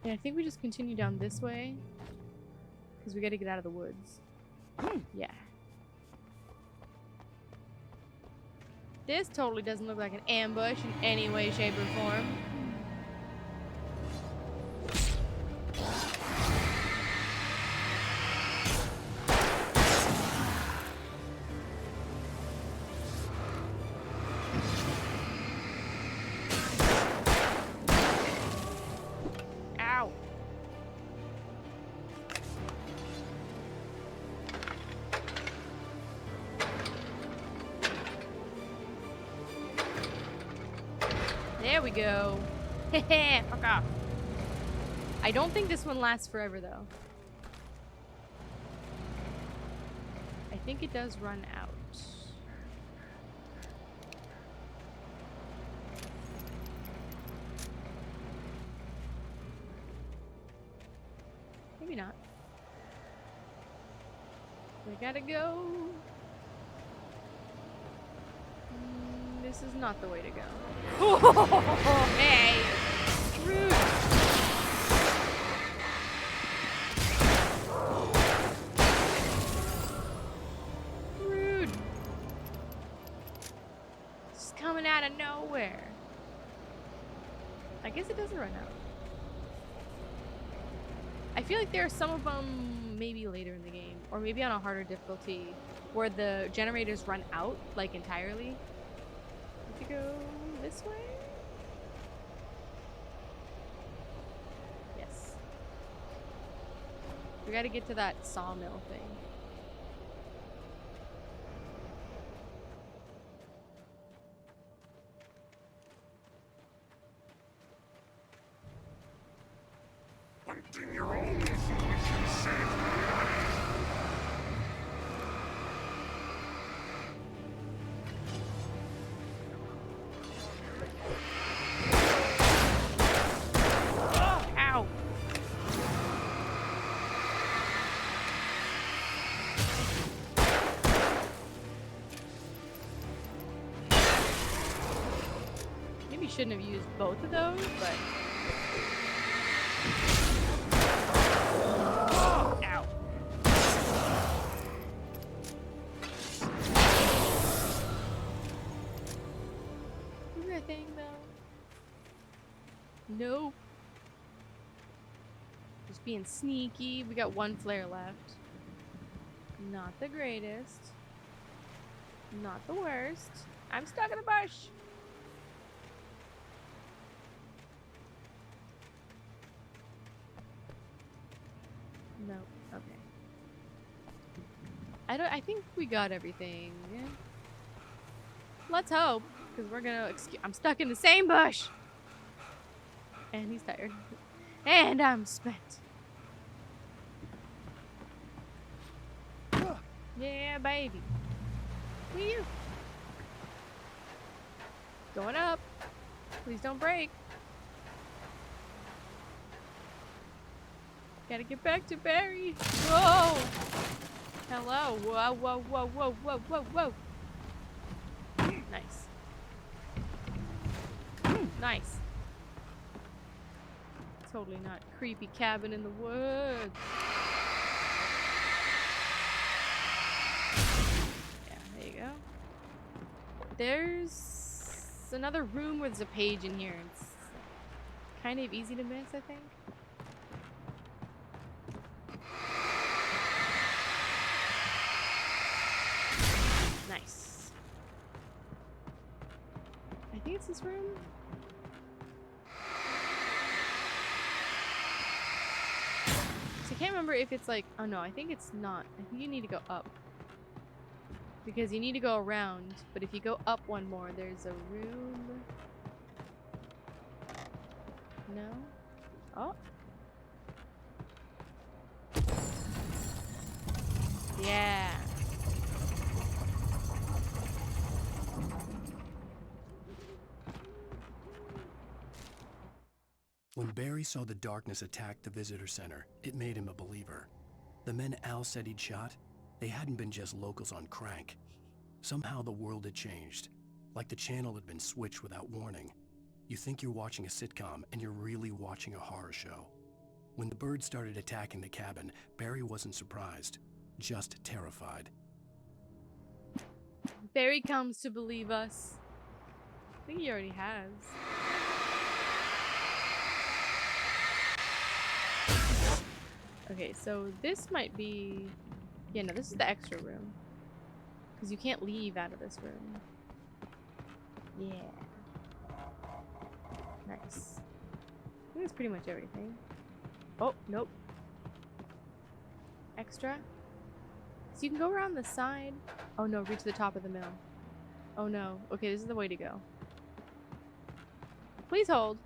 Yeah, I think we just continue down this way. Because we gotta get out of the woods. Yeah. This totally doesn't look like an ambush in any way, shape, or form. Ow. There we go. Heh, fuck off. I don't think this one lasts forever, though. I think it does run out. Maybe not. We gotta go. This is not the way to go. Oh, hey! Rude! Rude! It's coming out of nowhere. I guess it doesn't run out. I feel like there are some of them maybe later in the game, or maybe on a harder difficulty, where the generators run out, like, entirely. To go this way? Yes. We gotta get to that sawmill thing.
Hunting your own solution saves my life.
Ow! Maybe shouldn't have used both of those, but... Ow. Is there a thing, though? Nope. Just being sneaky. We got one flare left. Not the greatest. Not the worst. I'm stuck in a bush. No. Okay. I think we got everything. Yeah. Let's hope, because we're gonna I'm stuck in the same bush. And he's tired. And I'm spent. Yeah, baby. Whee! Going up. Please don't break. Gotta get back to Barry. Whoa! Hello. Whoa, whoa, whoa, whoa, whoa, whoa, whoa. Nice. Nice. Totally not creepy cabin in the woods. Yeah, there you go. There's another room where there's a page in here. It's kind of easy to miss, I think. Nice. I think it's this room. So I can't remember if it's like, oh no, I think it's not. I think you need to go up. Because you need to go around, but if you go up one more, there's a room. No? Oh. Yeah.
When Barry saw the darkness attack the visitor center, it made him a believer. The men Al said he'd shot, they hadn't been just locals on crank. Somehow the world had changed, like the channel had been switched without warning. You think you're watching a sitcom, and you're really watching a horror show. When the birds started attacking the cabin, Barry wasn't surprised, just terrified.
Barry comes to believe us. I think he already has. Okay, so this might be... Yeah, no, this is the extra room. Because you can't leave out of this room. Yeah. Nice. I think that's pretty much everything. Oh, nope. Extra. So you can go around the side. Oh no, reach the top of the mill. Oh no. Okay, this is the way to go. Please hold.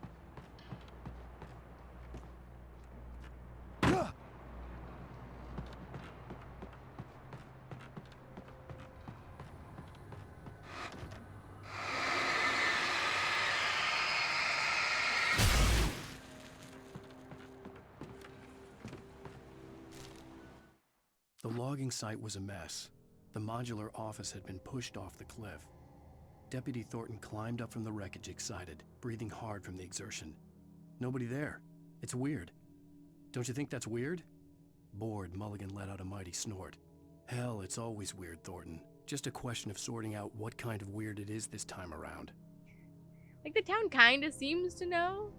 The logging site was a mess. The modular office had been pushed off the cliff. Deputy Thornton climbed up from the wreckage excited, breathing hard from the exertion. Nobody there. It's weird. Don't you think that's weird? Bored, Mulligan let out a mighty snort. Hell, it's always weird, Thornton. Just a question of sorting out what kind of weird it is this time around.
Like, the town kinda seems to know.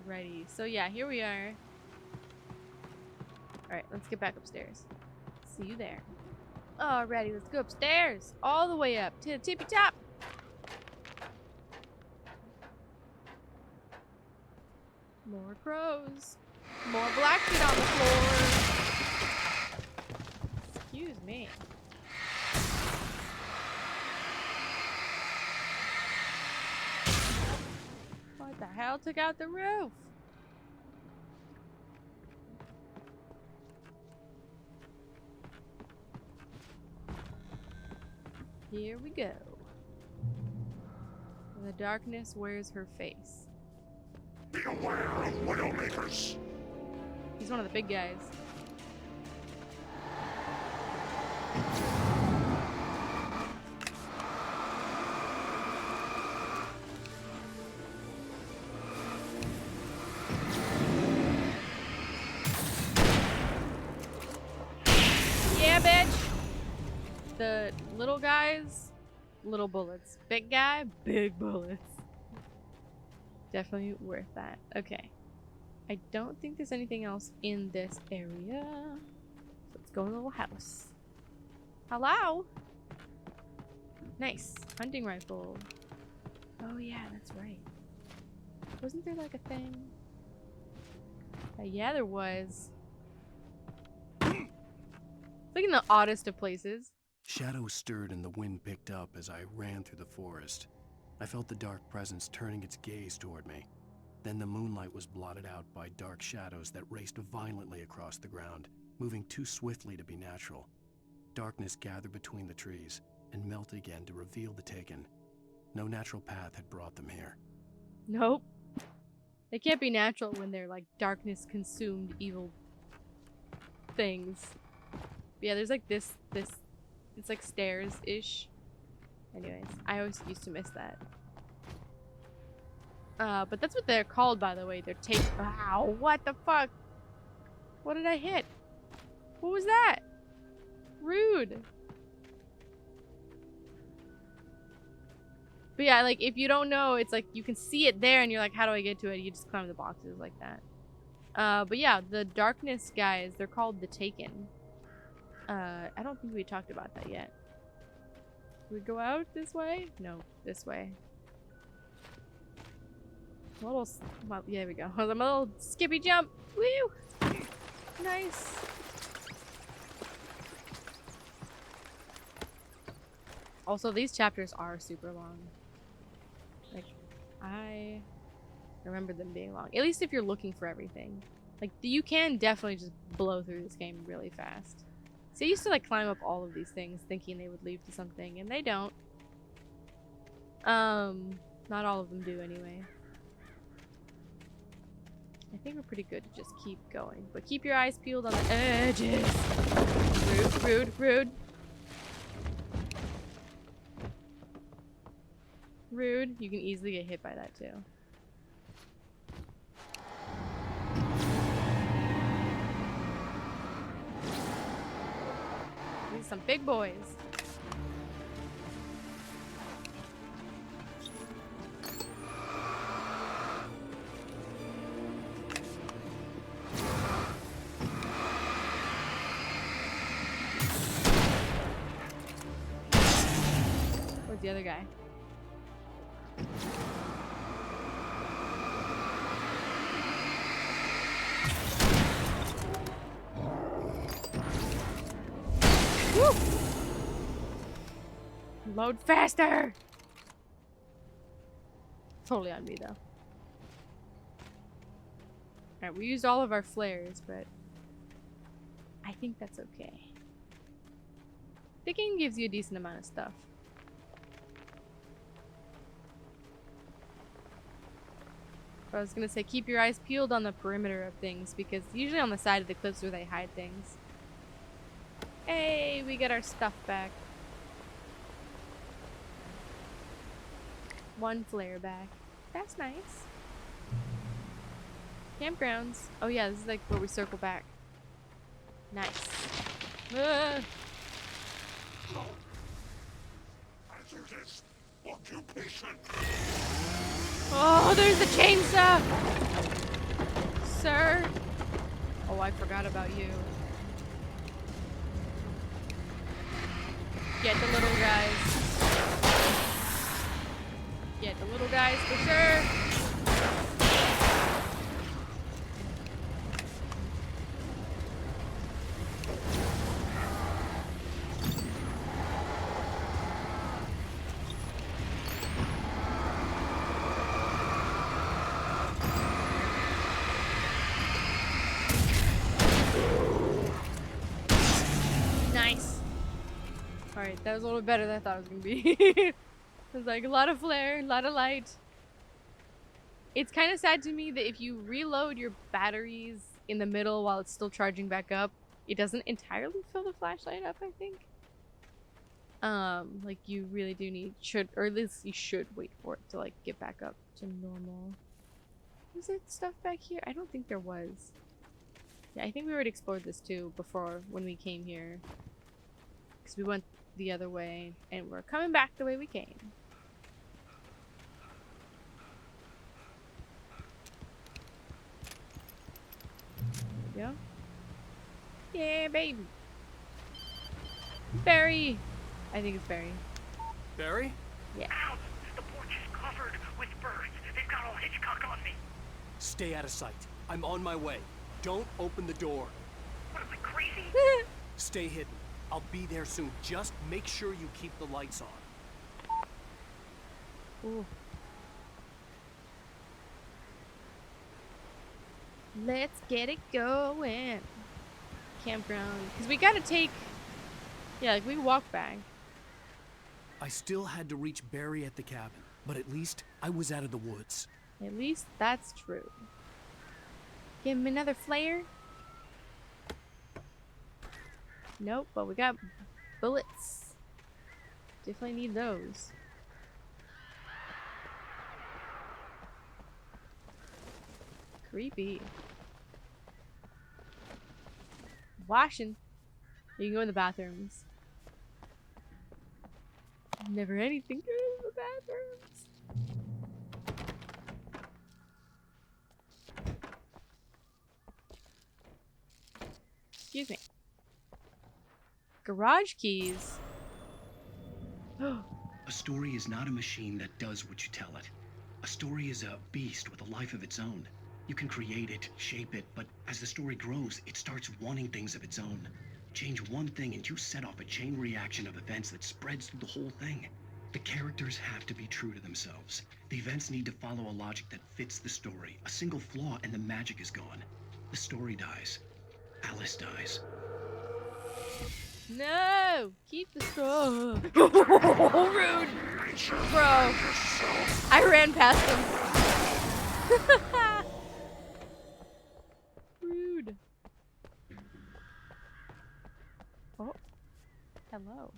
Alrighty, so yeah, here we are. Alright, let's get back upstairs. See you there. Alrighty, let's go upstairs. All the way up to the tippy top. More crows. More black shit on the floor. Excuse me. What the hell took out the roof? Here we go. The darkness wears her face.
Be aware of Widowmakers.
He's one of the big guys. Yeah, bitch! The little guys, little bullets. Big guy, big bullets. Definitely worth that. Okay. I don't think there's anything else in this area. Let's go in the little house. Hello? Nice. Hunting rifle. Oh yeah, that's right. Wasn't there like a thing? Yeah, there was. Like in the oddest of places.
Shadows stirred and the wind picked up as I ran through the forest. I felt the dark presence turning its gaze toward me. Then the moonlight was blotted out by dark shadows that raced violently across the ground, moving too swiftly to be natural. Darkness gathered between the trees and melted again to reveal the Taken. No natural path had brought them here.
Nope. They can't be natural when they're like darkness-consumed evil things. But yeah, there's like this, it's like stairs-ish. Anyways, I always used to miss that. But that's what they're called, by the way. They're Ow, what the fuck? What did I hit? What was that? Rude. But yeah, like, if you don't know, it's like, you can see it there and you're like, how do I get to it? You just climb the boxes like that. But yeah, the darkness guys, they're called the Taken. I don't think we talked about that yet. Do we go out this way? No, this way. A little, well, yeah, there we go. A little skippy jump. Woo! Nice. Also, these chapters are super long. Like, I remember them being long. At least if you're looking for everything. Like, you can definitely just blow through this game really fast. So I used to, like, climb up all of these things thinking they would lead to something, and they don't. Not all of them do anyway. I think we're pretty good to just keep going. But keep your eyes peeled on the edges. Rude, rude, rude. Rude. You can easily get hit by that too. These are some big boys. Where's the other guy? Woo! Load faster! Totally on me though. Alright, we used all of our flares, but I think that's okay. The game gives you a decent amount of stuff. I was gonna say, keep your eyes peeled on the perimeter of things, because usually on the side of the cliffs where they hide things. Hey, we get our stuff back. One flare back. That's nice. Campgrounds. Oh yeah, this is like where we circle back. Nice.
Occupation.
Oh, there's the chainsaw! Sir? Oh, I forgot about you. Get the little guys. Get the little guys for sure. Nice. Alright, that was a little better than I thought it was gonna be. It was like a lot of flare, a lot of light. It's kind of sad to me that if you reload your batteries in the middle while it's still charging back up, it doesn't entirely fill the flashlight up, I think. Like you really do need, or at least you should wait for it to like get back up to normal. Was there stuff back here? I don't think there was. Yeah, I think we already explored this too before when we came here. Because we went the other way and we're coming back the way we came. There we go. Yeah, baby. Barry. I think it's Barry.
Barry?
Yeah.
Ow! The porch is covered with birds. They've got all Hitchcock on me.
Stay out of sight. I'm on my way. Don't open the door.
What am I, crazy?
Stay hidden. I'll be there soon. Just make sure you keep the lights on.
Ooh. Let's get it going. Campground. Because we gotta take... Yeah, like we walk back.
I still had to reach Barry at the cabin, but at least I was out of the woods.
At least that's true. Give him another flare. Nope, but we got bullets. Definitely need those. Creepy. Washing. You can go in the bathrooms. Never anything good in the bathrooms. Excuse me. Garage keys.
A story is not a machine that does what you tell it. A story is a beast with a life of its own. You can create it, shape it, but as the story grows, it starts wanting things of its own. Change one thing and you set off a chain reaction of events that spreads through the whole thing. The characters have to be true to themselves. The events need to follow a logic that fits the story. A single flaw and the magic is gone. The story dies. Alice dies.
No! Keep the straw. Rude! Bro. I ran past him. Rude. Oh. Hello.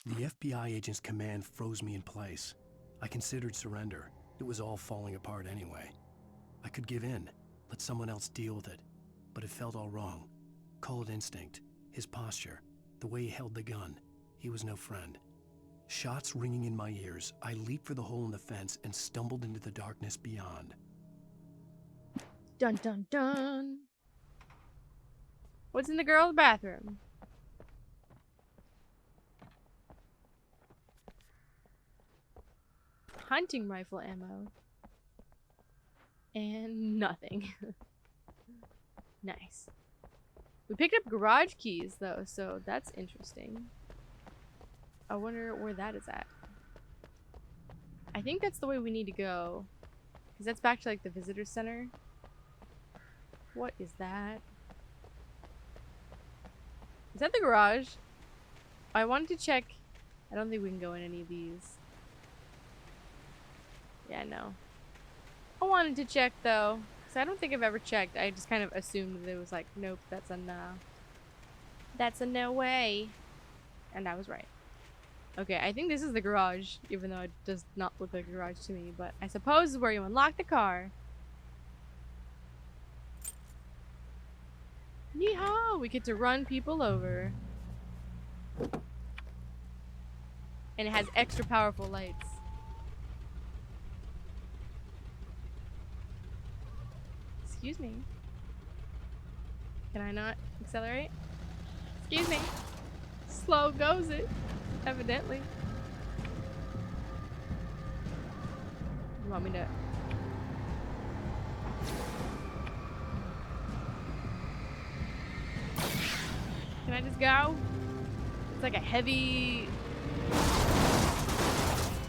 The FBI agent's command froze me in place. I considered surrender. It was all falling apart anyway. I could give in, let someone else deal with it. But it felt all wrong. Call it instinct. His posture, the way he held the gun. He was no friend. Shots ringing in my ears, I leaped for the hole in the fence and stumbled into the darkness beyond.
Dun dun dun. What's in the girl's bathroom? Hunting rifle ammo. And nothing. Nice. We picked up garage keys though, so that's interesting. I wonder where that is at. I think that's the way we need to go. Because that's back to like the visitor center. What is that? Is that the garage? I wanted to check. I don't think we can go in any of these. Yeah, no. I wanted to check though. Because I don't think I've ever checked. I just kind of assumed that it was like, nope, that's a no. That's a no way. And I was right. Okay, I think this is the garage, even though it does not look like a garage to me. But I suppose this is where you unlock the car. Yeehaw! We get to run people over. And it has extra powerful lights. Excuse me. Can I not accelerate? Excuse me. Slow goes it, evidently. You want me to... Can I just go? It's like a heavy...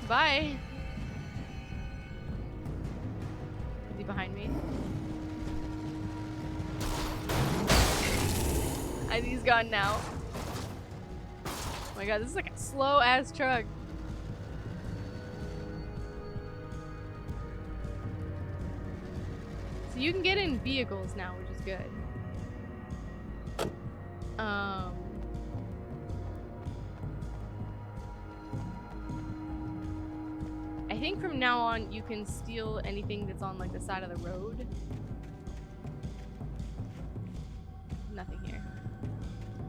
Bye. Is he behind me? I think he's gone now. Oh my god, this is like a slow ass truck. So you can get in vehicles now, which is good. I think from now on you can steal anything that's on like the side of the road. Nothing here.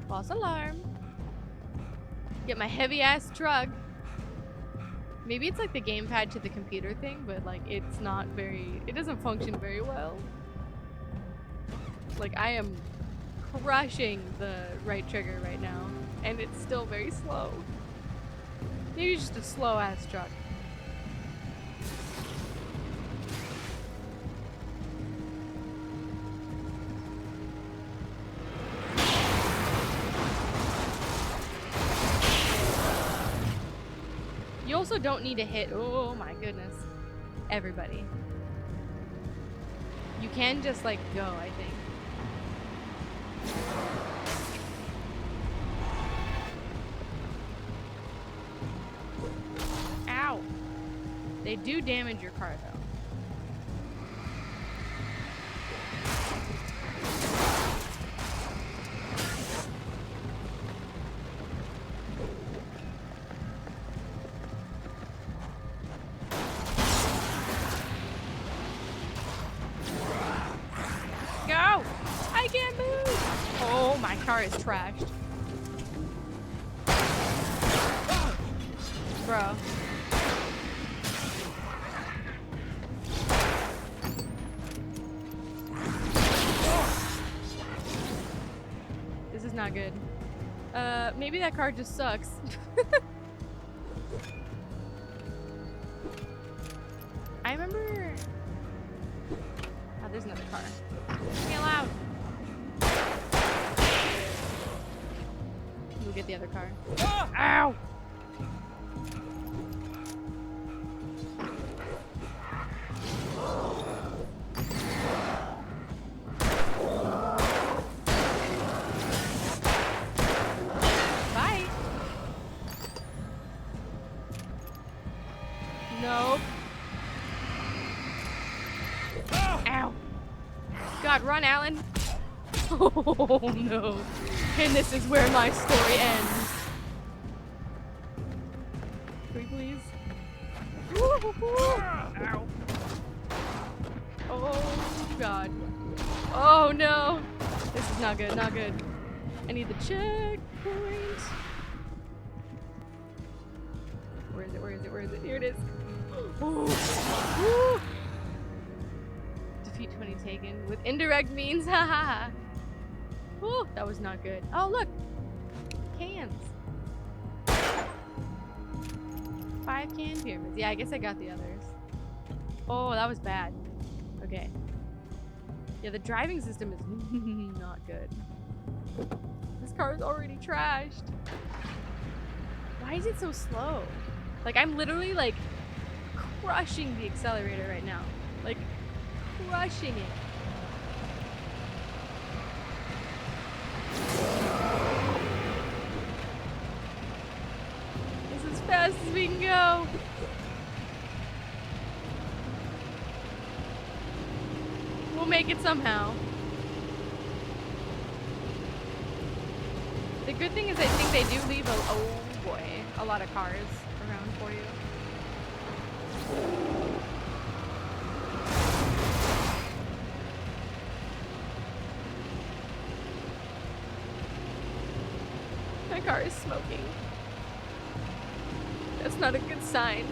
False alarm. Get my heavy ass truck. Maybe it's like the gamepad to the computer thing, but like it's not very, it doesn't function very well. Like I am crushing the right trigger right now and it's still very slow. Maybe it's just a slow ass truck. also don't need to hit, oh my goodness, everybody. You can just like go, I think. Ow. They do damage your car though. Go! I can't move! Oh, my car is trashed. Bro. This is not good. Maybe that car just sucks. I remember... Oh, there's another car. Leave me alone. We'll get the other car. Ow! Bye. Nope. Ow. God, run, Alan. Oh no. And this is where my story ends. Can we please? Ow. Oh god. Oh no. This is not good, not good. I need the checkpoint. Where is it? Where is it? Where is it? Here it is. Ooh. Defeat 20 taken with indirect means. Haha. Whew, that was not good. Oh, look. Cans. 5 can pyramids. Yeah, I guess I got the others. Oh, that was bad. Okay. Yeah, the driving system is not good. This car is already trashed. Why is it so slow? Like, I'm literally, like, crushing the accelerator right now. Like, crushing it. This is as fast as we can go. We'll make it somehow. The good thing is I think they do leave a lot of cars around for you. My car is smoking. That's not a good sign.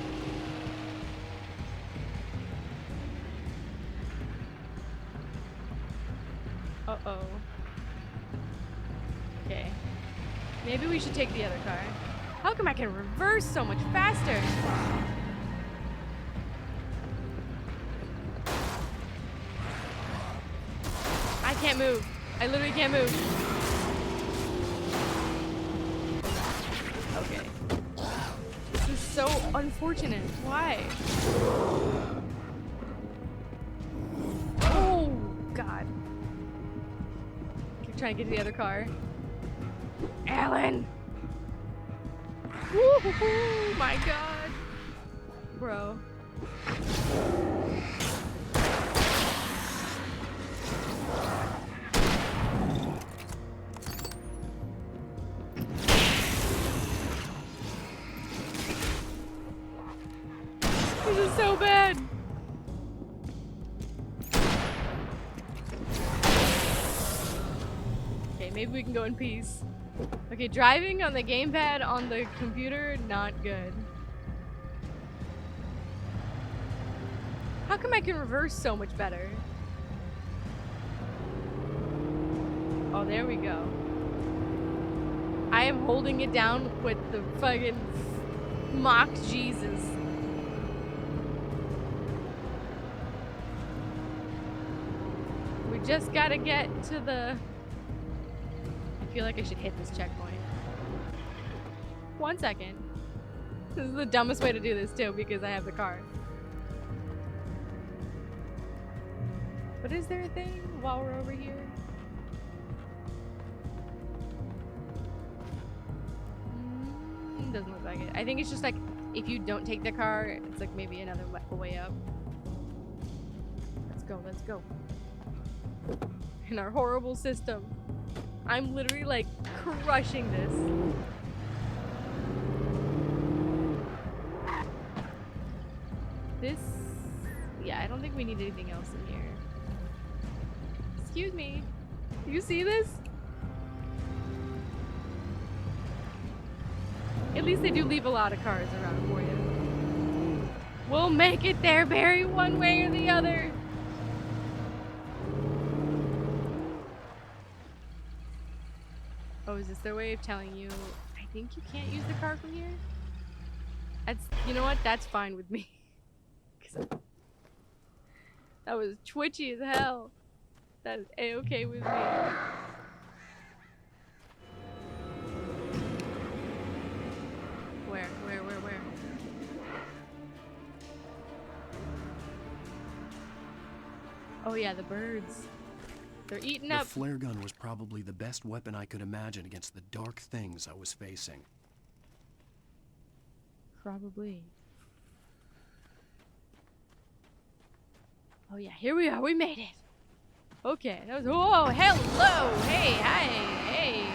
Uh-oh. Okay. Maybe we should take the other car. How come I can reverse so much faster? I can't move. I literally can't move. Okay. This is so unfortunate. Why? Oh, God. Keep trying to get to the other car. Alan! Woo-hoo-hoo, my God. Bro. This is so bad. Okay, maybe we can go in peace. Okay, driving on the gamepad on the computer, not good. How come I can reverse so much better? Oh, there we go. I am holding it down with the fucking mock Jesus. We just gotta get to the... I feel like I should hit this checkpoint. 1 second. This is the dumbest way to do this too because I have the car. But is there a thing while we're over here? Doesn't look like it. I think it's just like if you don't take the car, it's like maybe another way up. Let's go, let's go. In our horrible system. I'm literally like crushing this. Yeah, I don't think we need anything else in here. Excuse me. Do you see this? At least they do leave a lot of cars around for you. We'll make it there, Barry, one way or the other. Oh, is this their way of telling you, I think you can't use the car from here? That's, you know what? That's fine with me. That was twitchy as hell. That is A-okay with me. Where? Oh yeah, the birds. They're eating up.
The flare gun was probably the best weapon I could imagine against the dark things I was facing.
Probably. Oh yeah, here we are. We made it. Okay, that was. Whoa, hello, hey, hi, hey.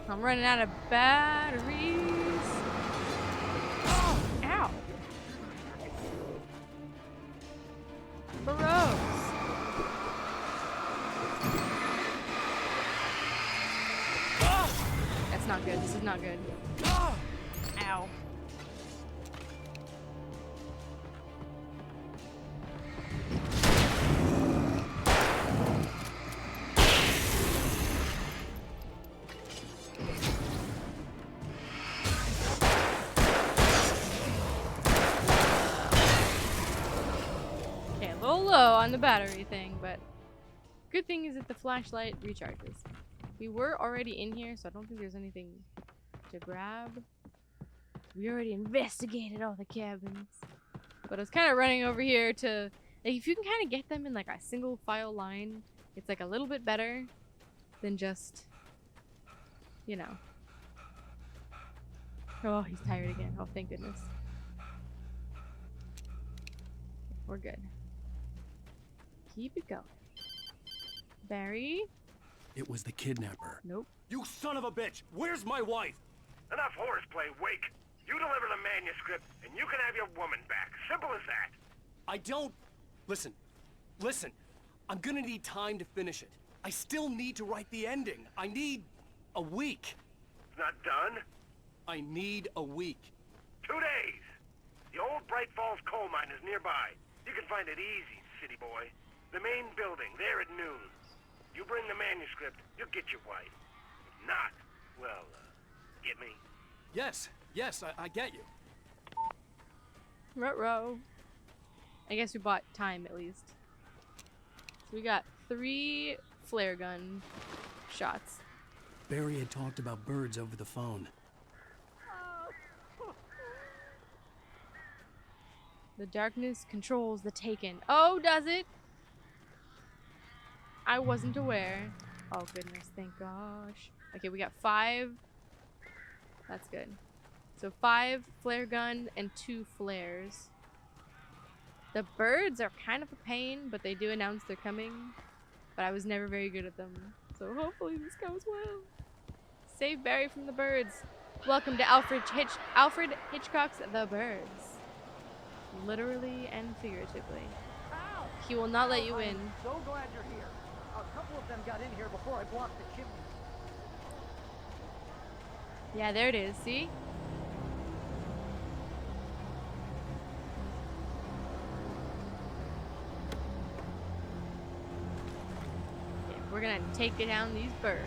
I'm running out of batteries. Oh, ow. Burrows. That's not good. This is not good. Ow. On the battery thing, but good thing is that the flashlight recharges. We were already in here, so I don't think there's anything to grab. We already investigated all the cabins, but I was kind of running over here to, like, if you can kind of get them in like a single file line, it's like a little bit better than just, you know. Oh, he's tired again. Oh, thank goodness. We're good. Keep it going. Barry?
It was the kidnapper.
Nope.
You son of a bitch! Where's my wife?
Enough horseplay, Wake. You deliver the manuscript, and you can have your woman back. Simple as that.
I don't... Listen. I'm gonna need time to finish it. I still need to write the ending. I need a week.
It's not done?
I need a week.
2 days. The old Bright Falls coal mine is nearby. You can find it easy, city boy. The main building, there at noon. You bring the manuscript, you'll get your wife. If not, well, get me?
Yes, I get you.
Ruh-roh. I guess we bought time, at least. So we got 3 flare gun shots.
Barry had talked about birds over the phone.
The darkness controls the taken. Oh, does it? I wasn't aware. Oh goodness, thank gosh. Okay, we got 5. That's good. So 5 flare gun and 2 flares. The birds are kind of a pain, but they do announce they're coming. But I was never very good at them. So hopefully this goes well. Save Barry from the birds. Welcome to Alfred Hitchcock's The Birds. Literally and figuratively. He will not let you in.
I'm so glad you're here. A couple of them got in here before I blocked the chimney.
Yeah, there it is. See? we're gonna take down these birds.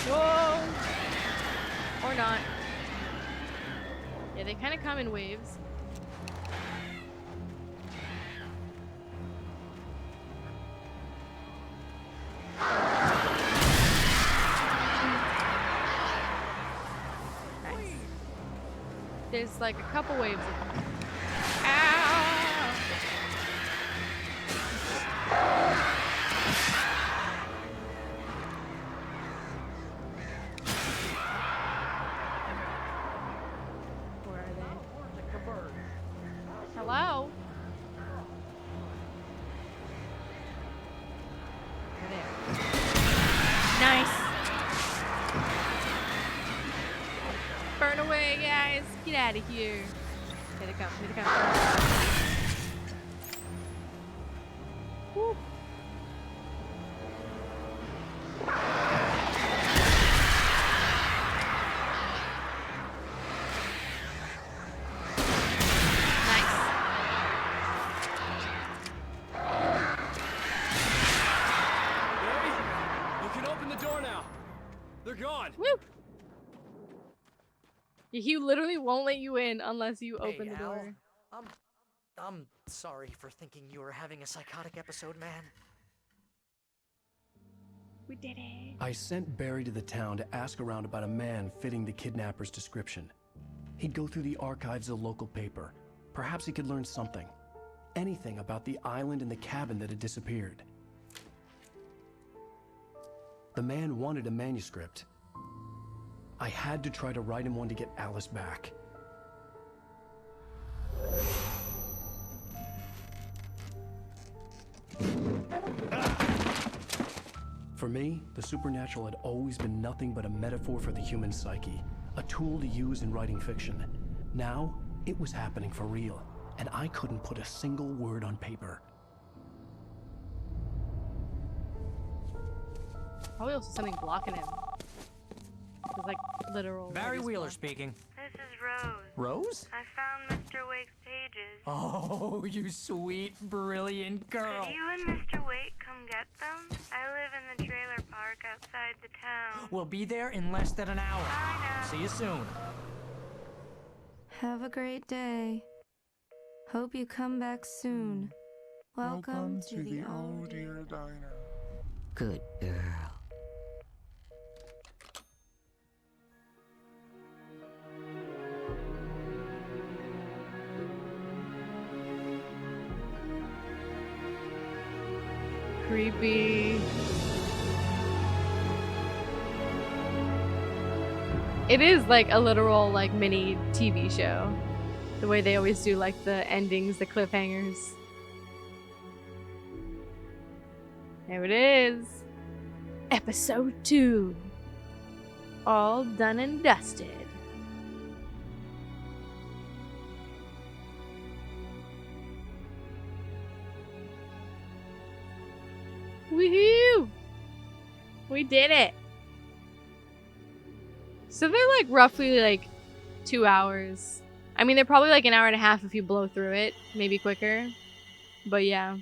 Whoa! Or not. Yeah, they kind of come in waves. Nice. There's like a couple waves of them. Ow! Where are they? Hello? They're there. Nice. Burn away, guys. Get out of here. Here they come. Here they come. Woo.
They're gone.
Woo! He literally won't let you in unless you open the door.
I'm sorry for thinking you were having a psychotic episode, man.
We did it.
I sent Barry to the town to ask around about a man fitting the kidnapper's description. He'd go through the archives of the local paper. Perhaps he could learn something. Anything about the island and the cabin that had disappeared. The man wanted a manuscript. I had to try to write him one to get Alice back. For me, the supernatural had always been nothing but a metaphor for the human psyche, a tool to use in writing fiction. Now, it was happening for real, and I couldn't put a single word on paper.
Probably also something blocking him. It's like literal.
Barry Wheeler speaking.
This is Rose.
Rose?
I found Mr. Wake's pages.
Oh, you sweet, brilliant girl.
Could you and Mr. Wake come get them? I live in the trailer park outside the town.
We'll be there in less than an hour.
Bye now.
See you soon.
Have a great day. Hope you come back soon. Welcome to the Oh Dear Diner.
Good girl.
Creepy. It is like a literal like mini TV show. The way they always do like the endings, the cliffhangers. There it is. Episode 2. All done and dusted. Woohoo! We did it. So they're like roughly like 2 hours. I mean, they're probably like an hour and a half if you blow through it, maybe quicker. But yeah.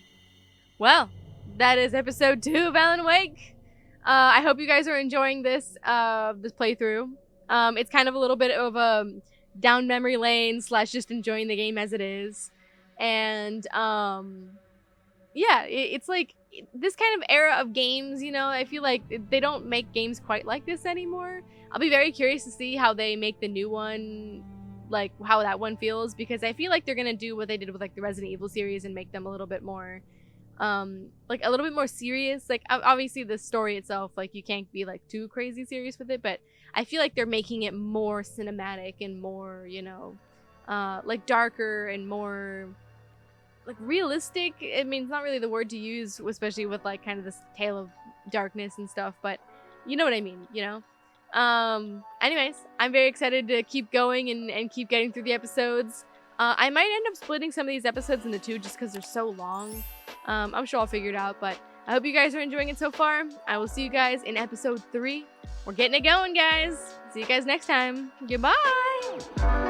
Well, that is episode 2 of Alan Wake. I hope you guys are enjoying this this playthrough. It's kind of a little bit of a down memory lane / just enjoying the game as it is. And yeah, it's like this kind of era of games, you know, I feel like they don't make games quite like this anymore. I'll be very curious to see how they make the new one, like how that one feels, because I feel like they're gonna do what they did with like the Resident Evil series and make them a little bit more like a little bit more serious. Like obviously the story itself, like you can't be like too crazy serious with it, but I feel like they're making it more cinematic and more, you know, like darker and more like realistic. I mean, it's not really the word to use, especially with like kind of this tale of darkness and stuff, but you know what I mean, you know. Anyways, I'm very excited to keep going and keep getting through the episodes. I might end up splitting some of these episodes into 2 just because they're so long. I'm sure I'll figure it out, but I hope you guys are enjoying it so far. I will see you guys in episode 3. We're getting it going, guys. See you guys next time. Goodbye.